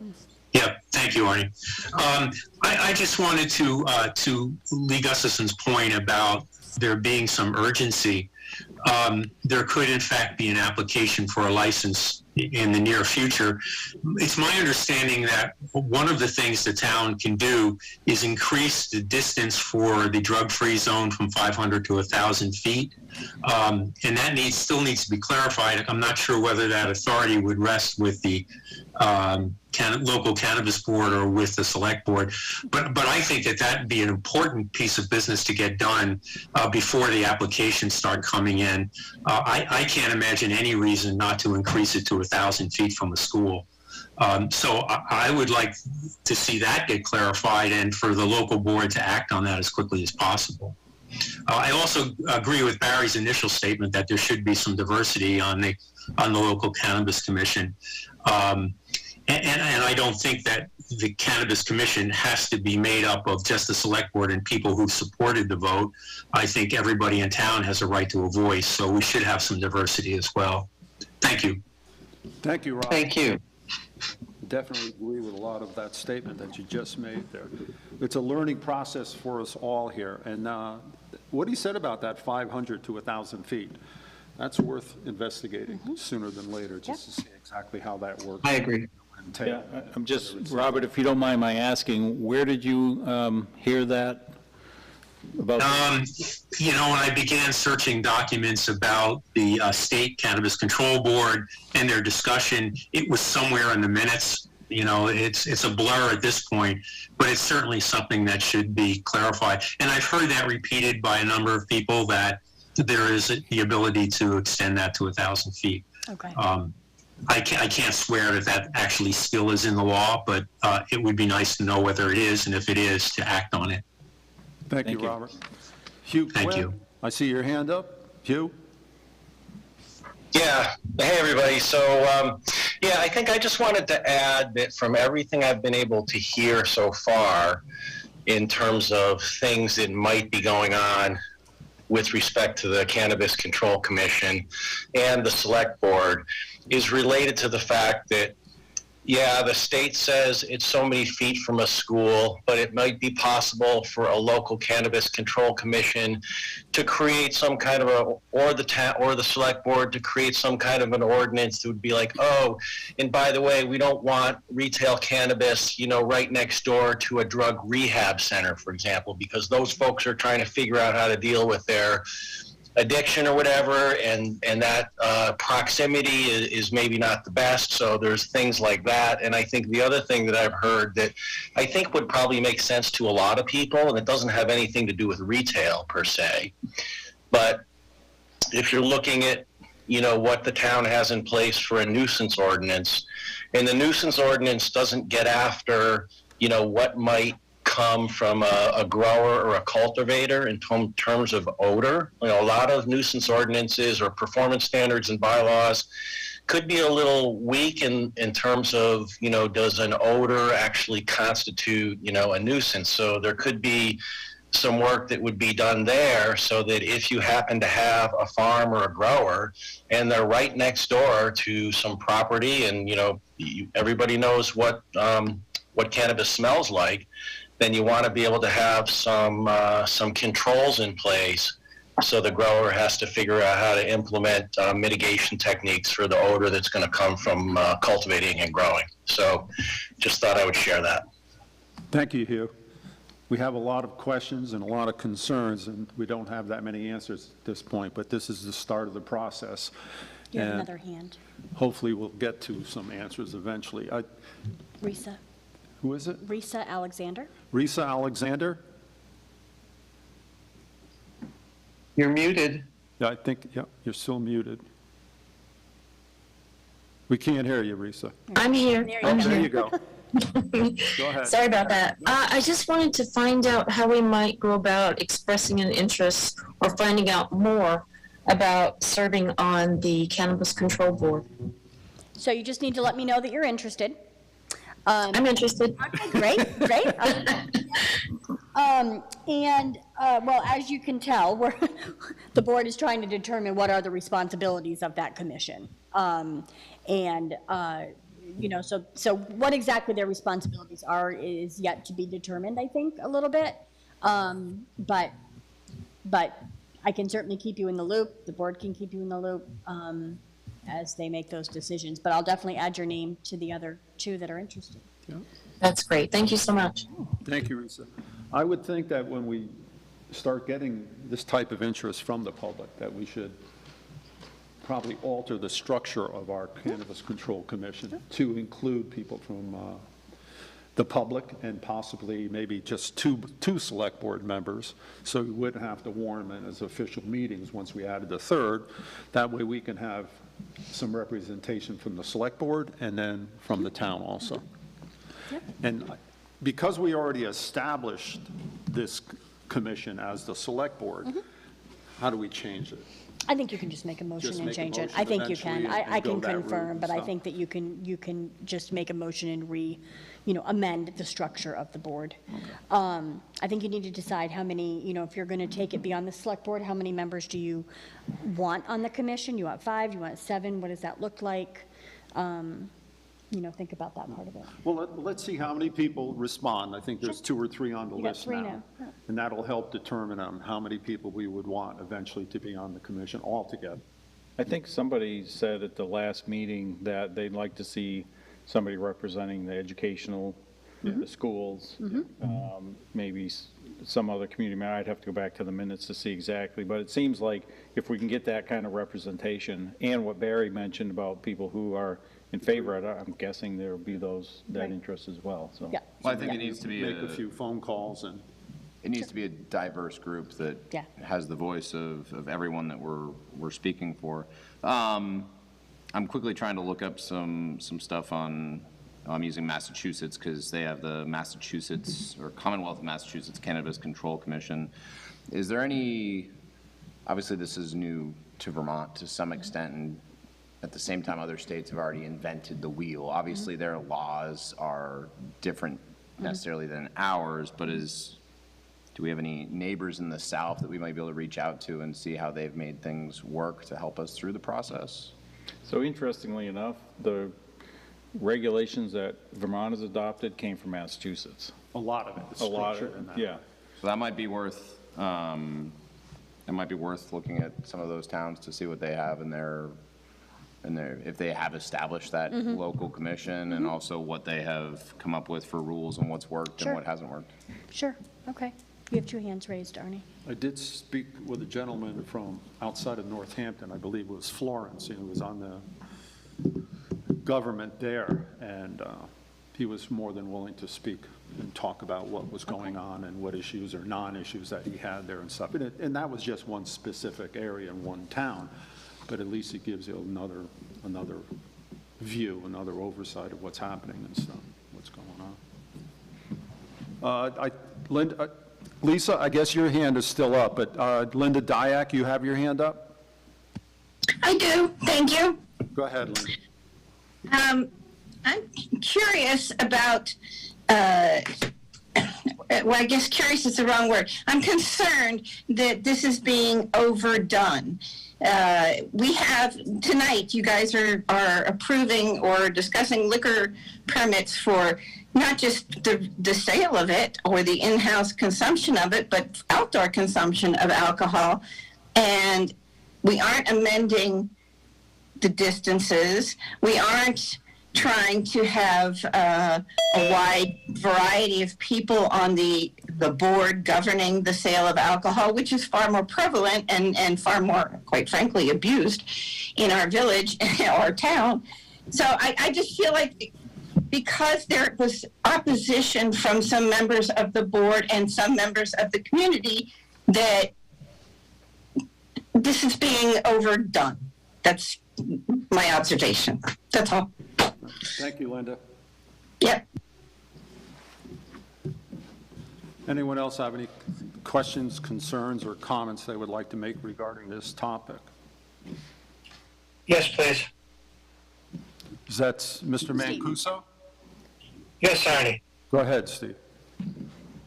Yeah, thank you, Arnie. I just wanted to Lee Gustafson's point about there being some urgency. There could, in fact, be an application for a license in the near future. It's my understanding that one of the things the town can do is increase the distance for the drug-free zone from 500 to 1,000 feet. And that still needs to be clarified. I'm not sure whether that authority would rest with the local cannabis board or with the select board. But I think that would be an important piece of business to get done before the applications start coming in. I can't imagine any reason not to increase it to 1,000 feet from a school. So I would like to see that get clarified and for the local board to act on that as quickly as possible. I also agree with Barry's initial statement that there should be some diversity on the local cannabis commission. And I don't think that the Cannabis Commission has to be made up of just the select board and people who supported the vote. I think everybody in town has a right to a voice, so we should have some diversity as well. Thank you. Thank you, Robert. Thank you. Definitely agree with a lot of that statement that you just made there. It's a learning process for us all here. And what he said about that 500 to 1,000 feet, that's worth investigating sooner than later, just to see exactly how that works. I agree. Yeah, I'm just, Robert, if you don't mind my asking, where did you hear that? About? You know, when I began searching documents about the State Cannabis Control Board and their discussion, it was somewhere in the minutes. You know, it's a blur at this point, but it's certainly something that should be clarified. And I've heard that repeated by a number of people that there is the ability to extend that to 1,000 feet. Okay. I can't swear that actually still is in the law, but it would be nice to know whether it is, and if it is, to act on it. Thank you, Robert. Hugh Thank Quinn, you. I see your hand up. Hugh? Yeah. Hey, everybody. So, yeah, I think I just wanted to add that from everything I've been able to hear so far in terms of things that might be going on with respect to the Cannabis Control Commission and the Select Board is related to the fact that, yeah, the state says it's so many feet from a school, but it might be possible for a local Cannabis Control Commission to create some kind of or the Select Board to create some kind of an ordinance that would be like, oh, and by the way, we don't want retail cannabis, you know, right next door to a drug rehab center, for example, because those folks are trying to figure out how to deal with their addiction or whatever, and that proximity is maybe not the best. So there's things like that. And I think the other thing that I've heard that I think would probably make sense to a lot of people, and it doesn't have anything to do with retail per se, but if you're looking at, you know, what the town has in place for a nuisance ordinance, and the nuisance ordinance doesn't get after, you know, what might come from a grower or a cultivator in terms of odor. You know, a lot of nuisance ordinances or performance standards and bylaws could be a little weak in terms of, you know, does an odor actually constitute, you know, a nuisance? So there could be some work that would be done there so that if you happen to have a farm or a grower and they're right next door to some property and, you know, everybody knows what cannabis smells like, then you want to be able to have some controls in place so the grower has to figure out how to implement mitigation techniques for the odor that's going to come from cultivating and growing. So just thought I would share that. Thank you, Hugh. We have a lot of questions and a lot of concerns, and we don't have that many answers at this point, but this is the start of the process. You have And another hand. hopefully we'll get to some answers eventually. Risa. Who is it? Risa Alexander. Risa Alexander? You're muted. Yeah, I think, yeah, you're still muted. We can't hear you, Risa. I'm here. There I'm you There here. you go. Go ahead. Sorry about that. I just wanted to find out how we might go about expressing an interest or finding out more about serving on the Cannabis Control Board. So you just need to let me know that you're interested. I'm interested. Okay, great, great. Well, as you can tell, the board is trying to determine what are the responsibilities of that commission. So what exactly their responsibilities are is yet to be determined, I think, a little bit. But I can certainly keep you in the loop. The board can keep you in the loop as they make those decisions. But I'll definitely add your name to the other two that are interested. That's great. Thank you so much. Thank you, Risa. I would think that when we start getting this type of interest from the public, that we should probably alter the structure of our Cannabis Control Commission to include people from the public and possibly maybe just two select board members, so we wouldn't have to warn them as official meetings once we added the third. That way we can have some representation from the select board and then from the town also. And because we already established this commission as the select board, how do we change it? I think you can just make a motion Just and make a change it. motion I think you can. eventually I and go can that route confirm, and but I stuff. think that you can just make a motion and amend the structure of the board. I think you need to decide how many, if you're going to take it beyond the select board, how many members do you want on the commission? You want 5, you want 7? What does that look like? Think about that part of it. Well, let's see how many people respond. I think there's 2 or 3 on the You got list 3 now. now. Yeah. And that'll help determine how many people we would want eventually to be on the commission altogether. I think somebody said at the last meeting that they'd like to see somebody representing the educational, the schools, maybe some other community. I'd have to go back to the minutes to see exactly, but it seems like if we can get that kind of representation, and what Barry mentioned about people who are in favor of it, I'm guessing there will be that Right. interest as well, so. Yeah. Well, I think it needs to be Make a few phone calls and, it needs to be a diverse group that Yeah. has the voice of everyone that we're speaking for. I'm quickly trying to look up some stuff on, I'm using Massachusetts because they have the Massachusetts, or Commonwealth of Massachusetts Cannabis Control Commission. Is there any, obviously this is new to Vermont to some extent, and at the same time, other states have already invented the wheel. Obviously, their laws are different necessarily than ours, but do we have any neighbors in the South that we might be able to reach out to and see how they've made things work to help us through the process? So interestingly enough, the regulations that Vermont has adopted came from Massachusetts. a lot of it is A lot structured in of, that. yeah. So that might be worth looking at some of those towns to see what they have in their, if they have established that local commission, and also what they have come up with for rules and what's worked Sure. and what hasn't worked. Sure, okay. You have 2 hands raised, Arnie. I did speak with a gentleman from outside of Northampton, I believe it was Florence, who was on the government there, and he was more than willing to speak and talk about what was going on and what issues or non-issues that he had there and stuff. And that was just one specific area in one town, but at least it gives you another view, another oversight of what's happening and stuff, what's going on. Lisa, I guess your hand is still up, but Linda Dyack, you have your hand up? I do, thank you. Go ahead, Linda. I'm curious about, well, I guess curious is the wrong word. I'm concerned that this is being overdone. We have, tonight, you guys are approving or discussing liquor permits for not just the sale of it or the in-house consumption of it, but outdoor consumption of alcohol. And we aren't amending the distances. We aren't trying to have a wide variety of people on the board governing the sale of alcohol, which is far more prevalent and far more, quite frankly, abused in our village or town. So I just feel like because there was opposition from some members of the board and some members of the community, that this is being overdone. That's my observation. That's all. Thank you, Linda. Yep. Anyone else have any questions, concerns, or comments they would like to make regarding this topic? Yes, please. Is that Mr. Mancuso? Yes, Arnie. Go ahead, Steve.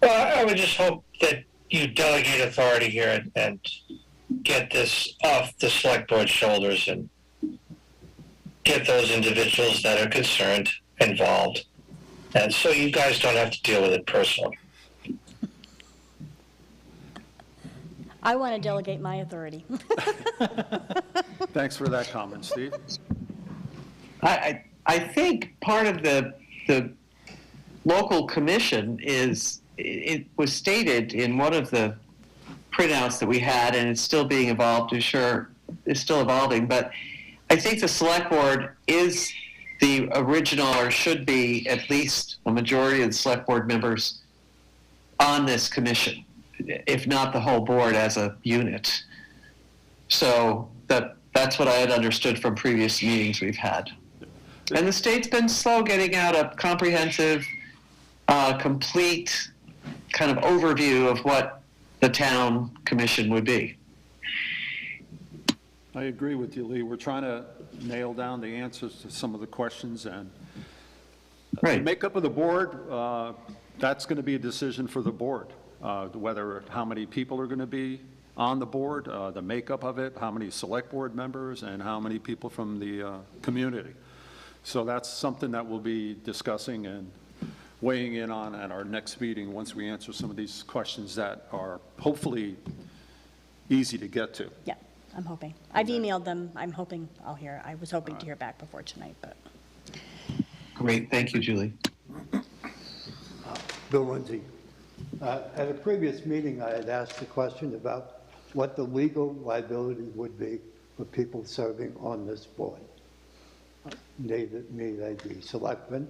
Well, I would just hope that you delegate authority here and get this off the select board's shoulders and get those individuals that are concerned involved. And so you guys don't have to deal with it personally. I want to delegate my authority. Thanks for that comment, Steve. I think part of the local commission is, it was stated in one of the printouts that we had, and it's still being evolved, it's still evolving, but I think the select board is the original, or should be at least a majority of the select board members on this commission, if not the whole board as a unit. So that's what I had understood from previous meetings we've had. And the state's been slow getting out a comprehensive, complete kind of overview of what the town commission would be. I agree with you, Lee. We're trying to nail down the answers to some of the questions, and the makeup of the board, that's going to be a decision for the board, whether how many people are going to be on the board, the makeup of it, how many select board members, and how many people from the community. So that's something that we'll be discussing and weighing in on at our next meeting once we answer some of these questions that are hopefully easy to get to. Yeah, I'm hoping. I've emailed them. I'm hoping I'll hear. I was hoping to hear back before tonight, but. Great, thank you, Julie. Bill Lindsay. At a previous meeting, I had asked a question about what the legal liability would be for people serving on this board. May they be selectmen?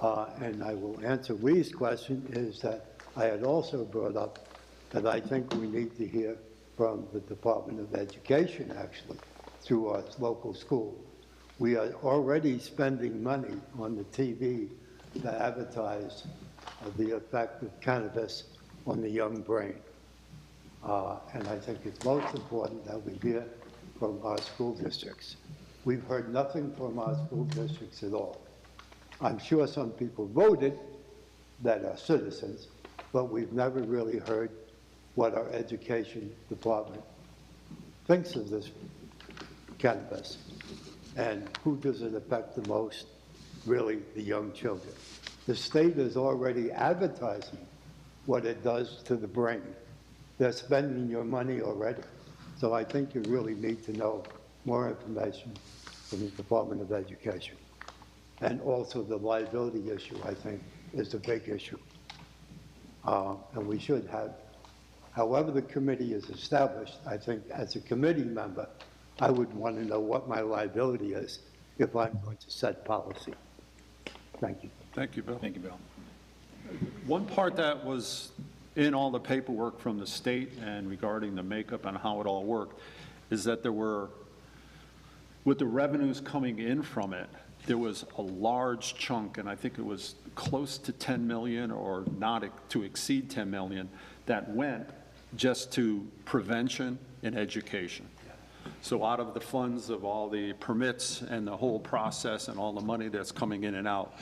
And I will answer Lee's question, is that I had also brought up that I think we need to hear from the Department of Education, actually, through our local school. We are already spending money on the TV to advertise the effect of cannabis on the young brain. And I think it's most important that we hear from our school districts. We've heard nothing from our school districts at all. I'm sure some people voted that are citizens, but we've never really heard what our education department thinks of this cannabis. And who does it affect the most? Really, the young children. The state is already advertising what it does to the brain. They're spending your money already. So I think you really need to know more information from the Department of Education. And also the liability issue, I think, is a big issue. And we should have, however the committee is established, I think as a committee member, I would want to know what my liability is if I'm going to set policy. Thank you. Thank you, Bill. Thank you, Bill. One part that was in all the paperwork from the state and regarding the makeup and how it all worked is that there were, with the revenues coming in from it, there was a large chunk, and I think it was close to 10 million or not to exceed 10 million, that went just to prevention and education. So out of the funds of all the permits and the whole process and all the money that's coming in and out,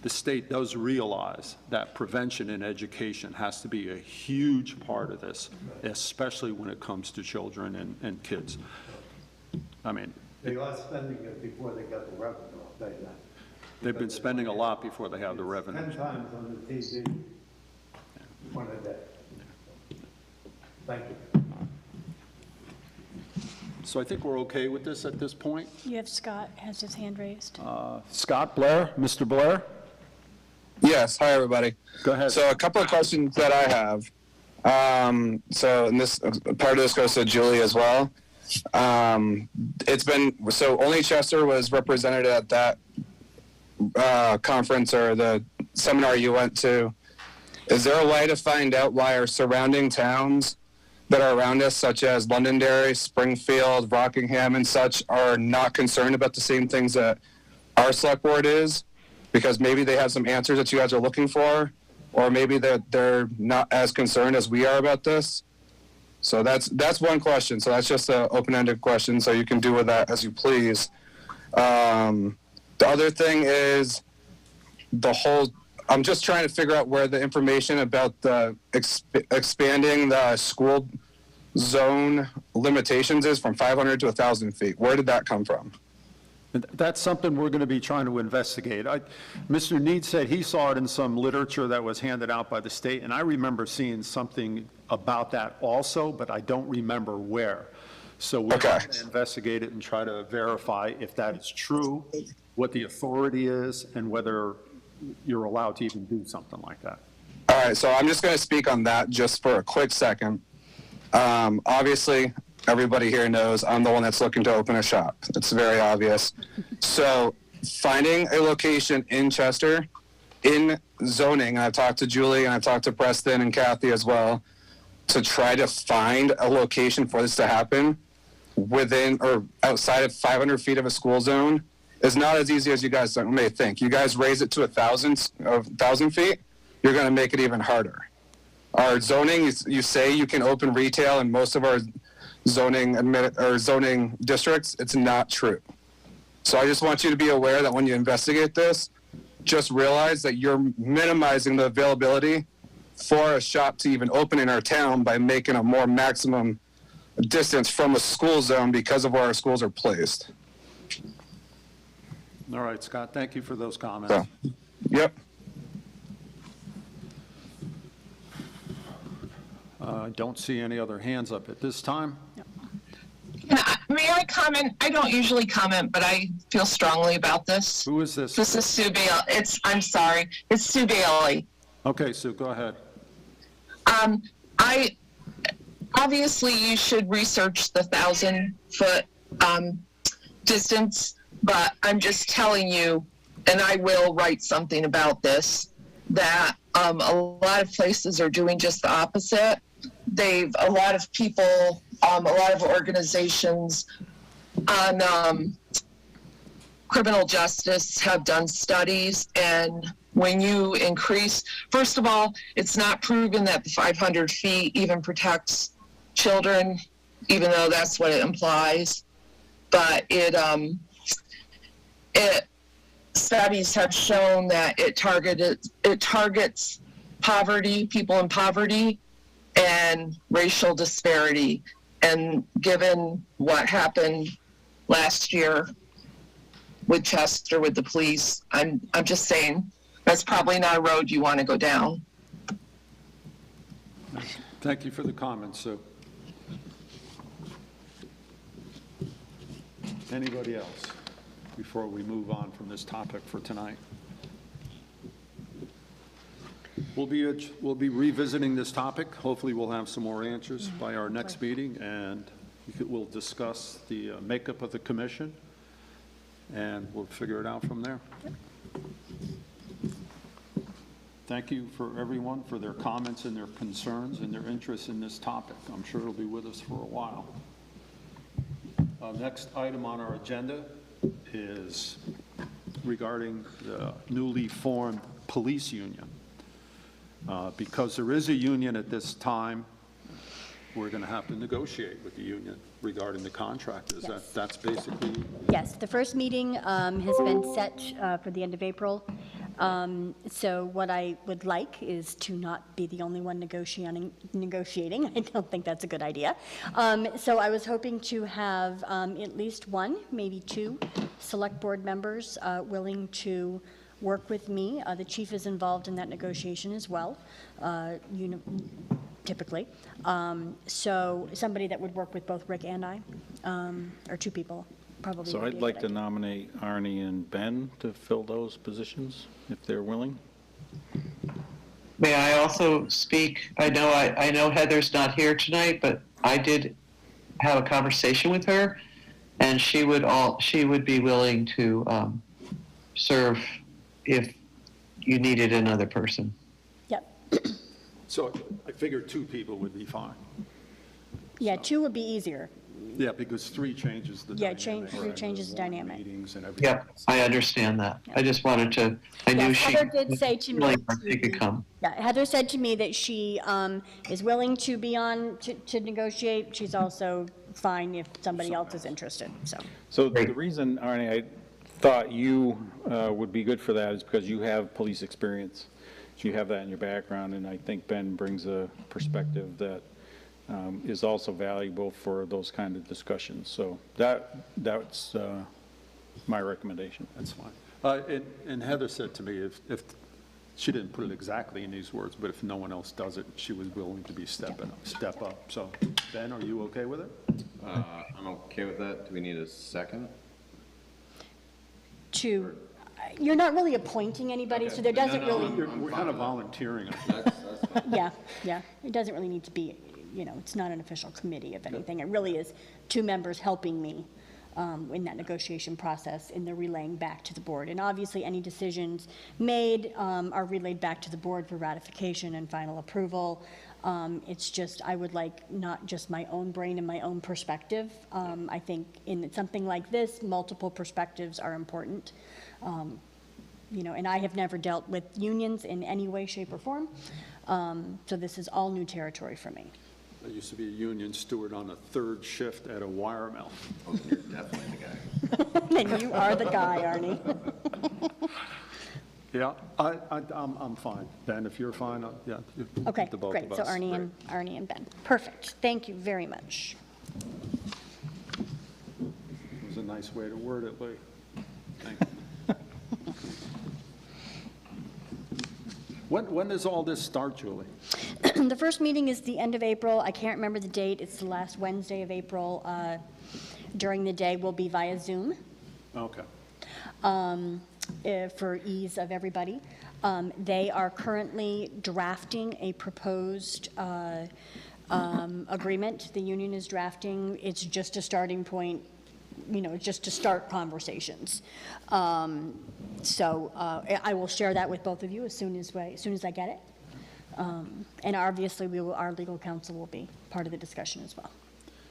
the state does realize that prevention and education has to be a huge part of this, especially when it comes to children and kids. I mean, They are spending it before they get the revenue, I'll tell you that. they've been spending a lot before they have the revenue. 10 times on the TV, one a day. Thank you. So I think we're okay with this at this point. You have Scott has his hand raised. Scott Blair, Mr. Blair? Yes, hi, everybody. Go ahead. So a couple of questions that I have. And this part of this goes to Julie as well. It's been, so only Chester was represented at that conference or the seminar you went to. Is there a way to find out why our surrounding towns that are around us, such as Londonderry, Springfield, Rockingham, and such, are not concerned about the same things that our select board is? Because maybe they have some answers that you guys are looking for, or maybe they're not as concerned as we are about this. So that's one question. So that's just an open-ended question. So you can do with that as you please. The other thing is I'm just trying to figure out where the information about the expanding the school zone limitations is from 500 to 1,000 feet. Where did that come from? That's something we're going to be trying to investigate. Mr. Need said he saw it in some literature that was handed out by the state, and I remember seeing something about that also, but I don't remember where. So we're going to investigate it and try to verify if that is true, what the authority is, and whether you're allowed to even do something like that. All right, so I'm just going to speak on that just for a quick second. Obviously, everybody here knows I'm the one that's looking to open a shop. It's very obvious. So finding a location in Chester, in zoning, and I've talked to Julie and I've talked to Preston and Kathy as well, to try to find a location for this to happen within or outside of 500 feet of a school zone is not as easy as you guys may think. You guys raise it to 1,000 feet, you're going to make it even harder. Our zoning, you say you can open retail in most of our zoning districts. It's not true. So I just want you to be aware that when you investigate this, just realize that you're minimizing the availability for a shop to even open in our town by making a more maximum distance from a school zone because of where our schools are placed. All right, Scott, thank you for those comments. So, yep. I don't see any other hands up at this time. May I comment? I don't usually comment, but I feel strongly about this. Who is this? This is Sue Bailey. I'm sorry. It's Sue Bailey. Okay, Sue, go ahead. Obviously you should research the 1,000-foot distance, but I'm just telling you, and I will write something about this, that a lot of places are doing just the opposite. A lot of people, a lot of organizations on criminal justice have done studies, and when you increase, first of all, it's not proven that the 500 feet even protects children, even though that's what it implies. But studies have shown that it targets poverty, people in poverty, and racial disparity. And given what happened last year with Chester, with the police, I'm just saying that's probably not a road you want to go down. Thank you for the comments, Sue. Anybody else before we move on from this topic for tonight? We'll be revisiting this topic. Hopefully we'll have some more answers by our next meeting, and we'll discuss the makeup of the commission, and we'll figure it out from there. Thank you for everyone for their comments and their concerns and their interest in this topic. I'm sure it'll be with us for a while. Next item on our agenda is regarding the newly formed police union. Because there is a union at this time, we're going to have to negotiate with the union regarding the contractors. Yes. That's basically... Yes, the first meeting has been set for the end of April. So what I would like is to not be the only one negotiating. I don't think that's a good idea. So I was hoping to have at least one, maybe two, select board members willing to work with me. The chief is involved in that negotiation as well, typically. So somebody that would work with both Rick and I, or two people, probably. So would I'd be a like good to idea. nominate Arnie and Ben to fill those positions, if they're willing. May I also speak? I know Heather's not here tonight, but I did have a conversation with her, and she would be willing to serve if you needed another person. Yep. So I figured two people would be fine. Yeah, two would be easier. Yeah, because 3 changes the Yeah, dynamic. three changes the dynamic. Meetings and everything. Yep, I understand that. I just wanted to, I knew Yes, she. Heather did say to me, willing she could come. yeah, Heather said to me that she is willing to be on, to negotiate. She's also fine if somebody else is interested, so. So the reason, Arnie, I thought you would be good for that is because you have police experience. You have that in your background, and I think Ben brings a perspective that is also valuable for those kind of discussions. So that's my recommendation. That's fine. And Heather said to me, if, she didn't put it exactly in these words, but if no one else does it, she was willing to be step up. So, Ben, are you okay with it? I'm okay with that. Do we need a second? You're not really appointing anybody, so there doesn't really, We're kind of volunteering. yeah, it doesn't really need to be, it's not an official committee of anything. It really is 2 members helping me in that negotiation process, in the relaying back to the board. And obviously, any decisions made are relayed back to the board for ratification and final approval. It's just, I would like not just my own brain and my own perspective. I think in something like this, multiple perspectives are important. And I have never dealt with unions in any way, shape, or form. So this is all new territory for me. I used to be a union steward on a 3rd shift at a wire mill. Oh, you're definitely the guy. Then you are the guy, Arnie. Yeah, I'm fine. Ben, if you're fine, yeah. Okay, the both great. of So us. Arnie and Ben. Perfect. Thank you very much. It was a nice way to word it, Lee. Thank you. When does all this start, Julie? The first meeting is the end of April. I can't remember the date. It's the last Wednesday of April. During the day will be via Zoom. Okay. For ease of everybody. They are currently drafting a proposed agreement. The union is drafting. It's just a starting point, just to start conversations. So I will share that with both of you as soon as I get it. And obviously, our legal counsel will be part of the discussion as well.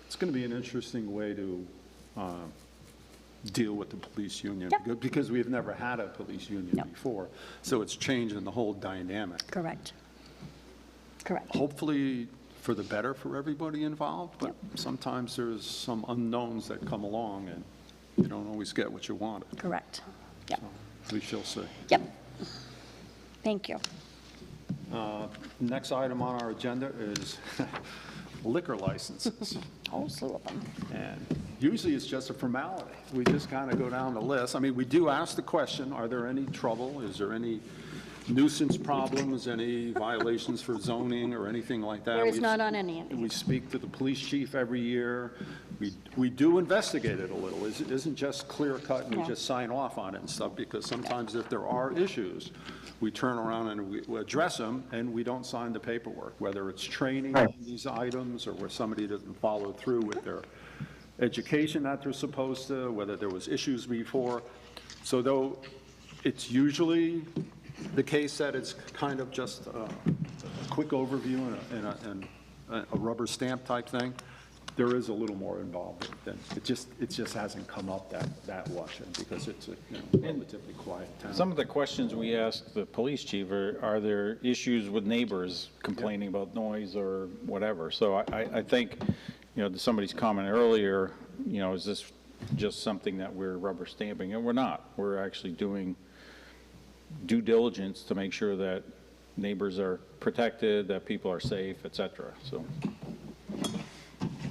It's going to be an interesting way to deal with the police union, because we've never had a police union before, so it's changing the whole dynamic. Correct. Hopefully for the better for everybody involved, but sometimes there's some unknowns that come along, and you don't always get what you wanted. Correct. Yep. So we shall see. Yep. Thank you. Next item on our agenda is liquor licenses. Whole slew of them. And usually it's just a formality. We just kind of go down the list. I mean, we do ask the question, are there any trouble? Is there any nuisance problems, any violations for zoning or anything like that? There is not on any of these. We speak to the police chief every year. We do investigate it a little. It isn't just clear cut and we just sign off on it and stuff, because sometimes if there are issues, we turn around and we address them, and we don't sign the paperwork, whether it's training on these items or where somebody doesn't follow through with their education that they're supposed to, whether there was issues before. So though it's usually the case that it's kind of just a quick overview and a rubber stamp type thing, there is a little more involved than, it just hasn't come up that much, because it's a relatively quiet town. Some of the questions we ask the police chief are there issues with neighbors complaining about noise or whatever? So I think, to somebody's comment earlier, is this just something that we're rubber stamping? And we're not. We're actually doing due diligence to make sure that neighbors are protected, that people are safe, et cetera.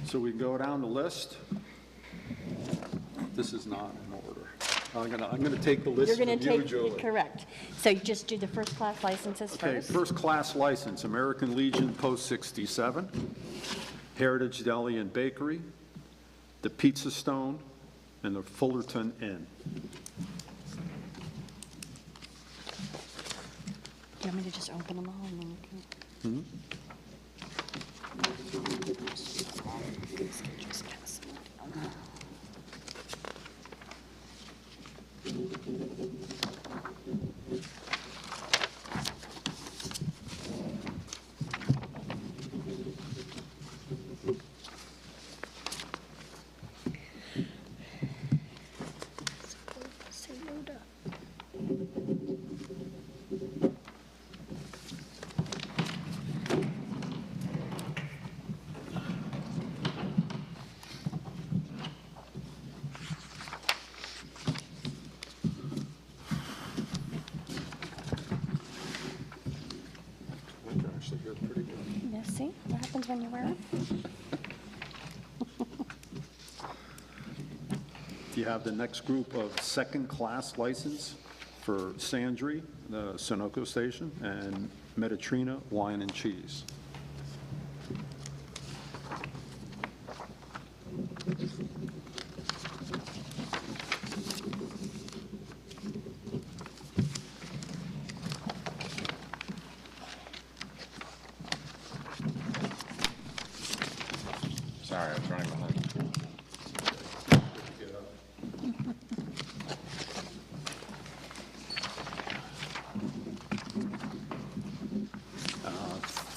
So we go down the list. This is not in order. I'm gonna take the list from you, Julie. Correct. So you just do the first class licenses first. Okay, first class license, American Legion Post 67, Heritage Deli and Bakery, the Pizza Stone, and the Fullerton Inn. Do you want me to just open them all and then we can? Just pass them down. Yeah, see, what happens when you wear it? You have the next group of second-class license for Sandry, the Sunoco station, and Mediterranean Wine and Cheese. Sorry, I was running behind.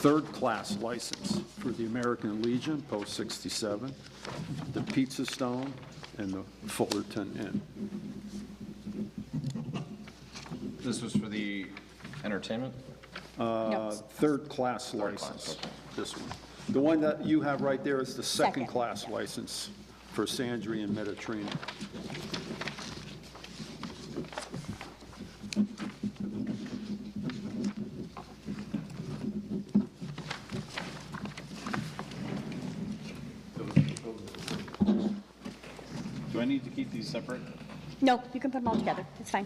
Third-class license for the American Legion, Post 67, the Pizza Stone, and the Fullerton Inn. This was for the entertainment? Third-class license, this one. The one that you have right there is the second-class license for Sandry and Mediterranean. Do I need to keep these separate? No, you can put them all together, it's fine.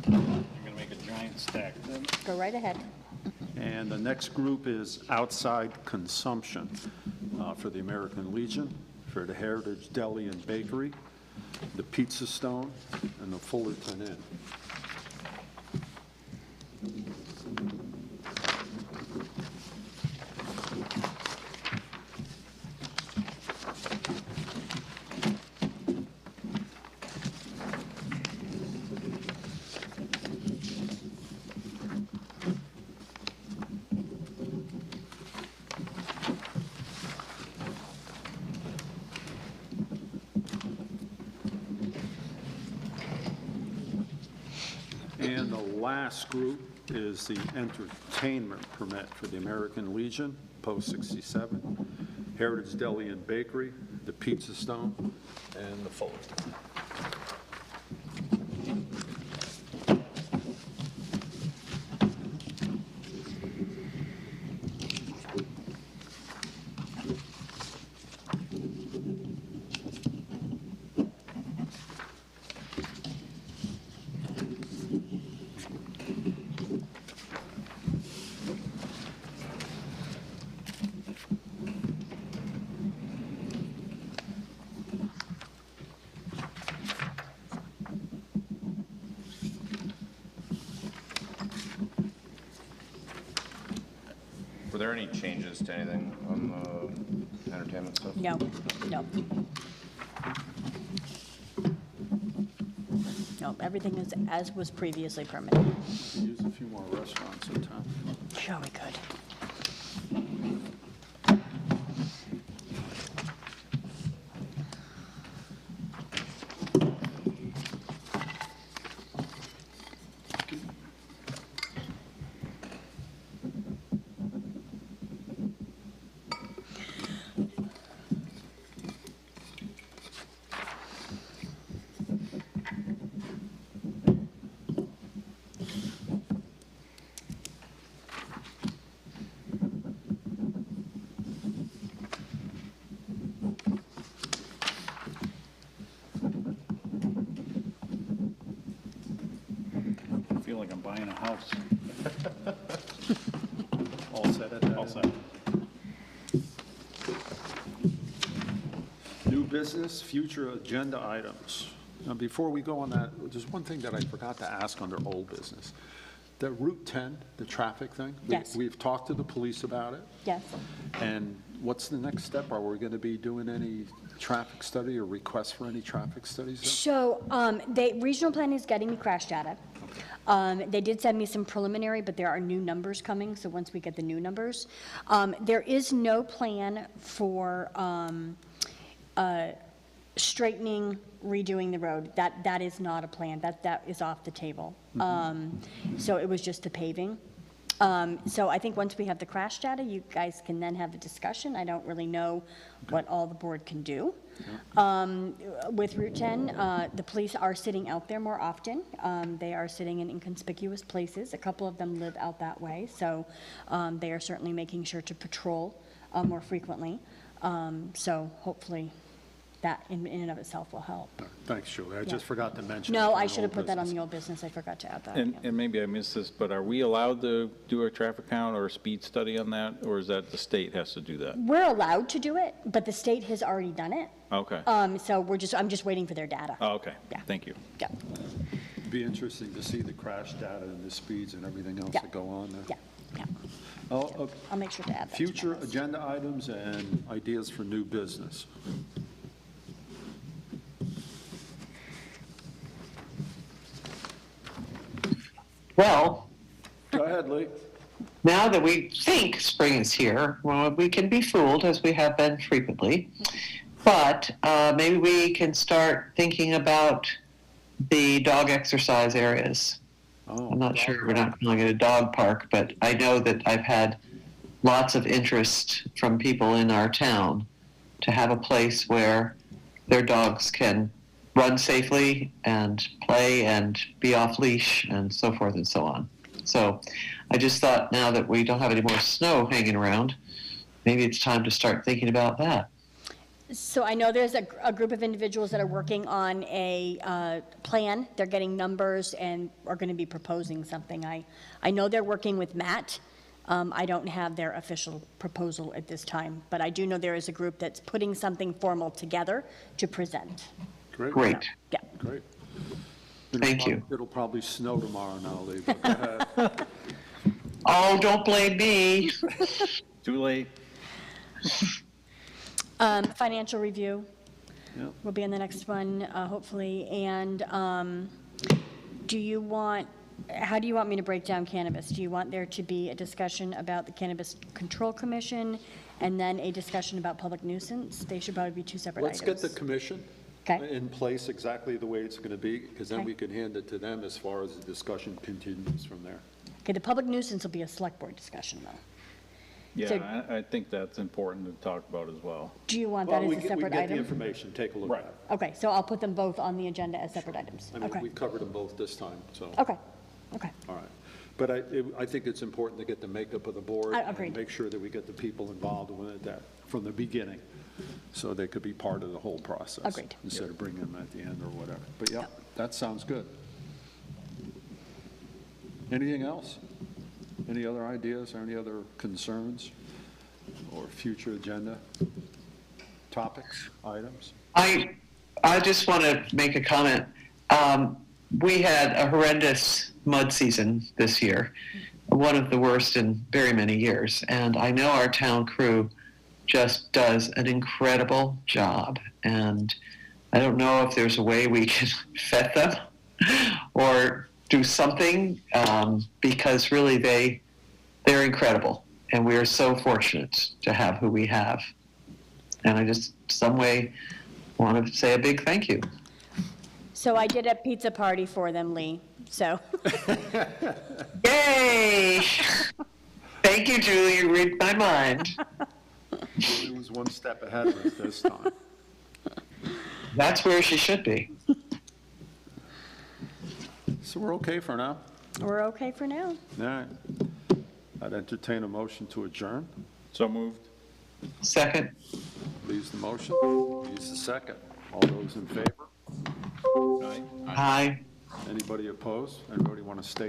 You're gonna make a giant stack. Go right ahead. And the next group is outside consumption for the American Legion, for the Heritage Deli and Bakery, the Pizza Stone, and the Fullerton Inn. And the last group is the entertainment permit for the American Legion, Post 67, Heritage Deli and Bakery, the Pizza Stone, and the Fullerton. Were there any changes to anything on the entertainment stuff? No, no. No, everything is as was previously permitted. Use a few more restaurants in town. Sure we could. I feel like I'm buying a house. All set at that? All set. New business, future agenda items. Now, before we go on that, there's one thing that I forgot to ask under old business. The Route 10, the traffic thing? Yes. We've talked to the police about it, Yes. and what's the next step? Are we going to be doing any traffic study or requests for any traffic studies? So, regional planning is getting me crash data. They did send me some preliminary, but there are new numbers coming, so once we get the new numbers. There is no plan for, straightening, redoing the road. That is not a plan. That is off the table. So it was just the paving. So I think once we have the crash data, you guys can then have a discussion. I don't really know what all the board can do. With Route 10, the police are sitting out there more often. They are sitting in inconspicuous places. A couple of them live out that way, so they are certainly making sure to patrol more frequently. So hopefully that in and of itself will help. Thanks, Julie. I just forgot to mention. No, it I in should have old put that on business. the old business. I forgot to add that. And, yeah. and maybe I missed this, but are we allowed to do a traffic count or a speed study on that? Or is that the state has to do that? We're allowed to do it, but the state has already done it. Okay. So I'm just waiting for their data. Oh, okay. Yeah. Thank you. Yeah, It'd be interesting to see the crash data and the speeds and everything else Yeah. that go on there. yeah, yeah. Oh, I'll make sure to add that. to my future list. agenda items and ideas for new business. Well, Go ahead, Lee. now that we think spring is here, well, we can be fooled as we have been frequently. But maybe we can start thinking about the dog exercise areas. Oh, I'm not sure we're not calling it a dog park, but I know that I've had lots of interest from people in our town to have a place where their dogs can run safely and play and be off leash and so forth and so on. So I just thought now that we don't have any more snow hanging around, maybe it's time to start thinking about that. So I know there's a group of individuals that are working on a plan. They're getting numbers and are going to be proposing something. I know they're working with Matt. I don't have their official proposal at this time, but I do know there is a group that's putting something formal together to present. Great. Yeah. Great. Thank you. It'll probably snow tomorrow now, Lee. But go ahead. Oh, don't blame me. Too late. Financial review Yep. will be in the next one, hopefully. And how do you want me to break down cannabis? Do you want there to be a discussion about the Cannabis Control Commission and then a discussion about public nuisance? They should probably be two separate Let's items. get the commission Okay. in place exactly the way it's going to be, because then Okay. we can hand it to them as far as the discussion continues from there. Okay, the public nuisance will be a select board discussion, though. So- Yeah, I think that's important to talk about as well. Do you want Well, that we as a get separate the item? information, take a look at it. Okay, so I'll put them both on the agenda as separate items. I mean, Okay, we covered them both this time, so. okay, okay. All right. But I think it's important to get the makeup of the board. I agreed. And make sure that we get the people involved with that from the beginning, so they could be part of the whole process. Agreed. Instead of bringing them at the end or whatever. But yeah, that sounds good. Anything else? Any other ideas or any other concerns or future agenda topics, items? I just want to make a comment. We had a horrendous mud season this year, one of the worst in very many years. And I know our town crew just does an incredible job. And I don't know if there's a way we can vet them or do something, because really they're incredible. And we are so fortunate to have who we have. And I just, some way, want to say a big thank you. So I did a pizza party for them, Lee, so. Yay! Thank you, Julie. You read my mind. It was one step ahead of us this time. That's where she should be. So we're okay for now? We're okay for now. All right. I'd entertain a motion to adjourn. So moved. Second. Leaves the motion, leaves the second. All those in favor? Aye. Anybody opposed? Anybody want to stay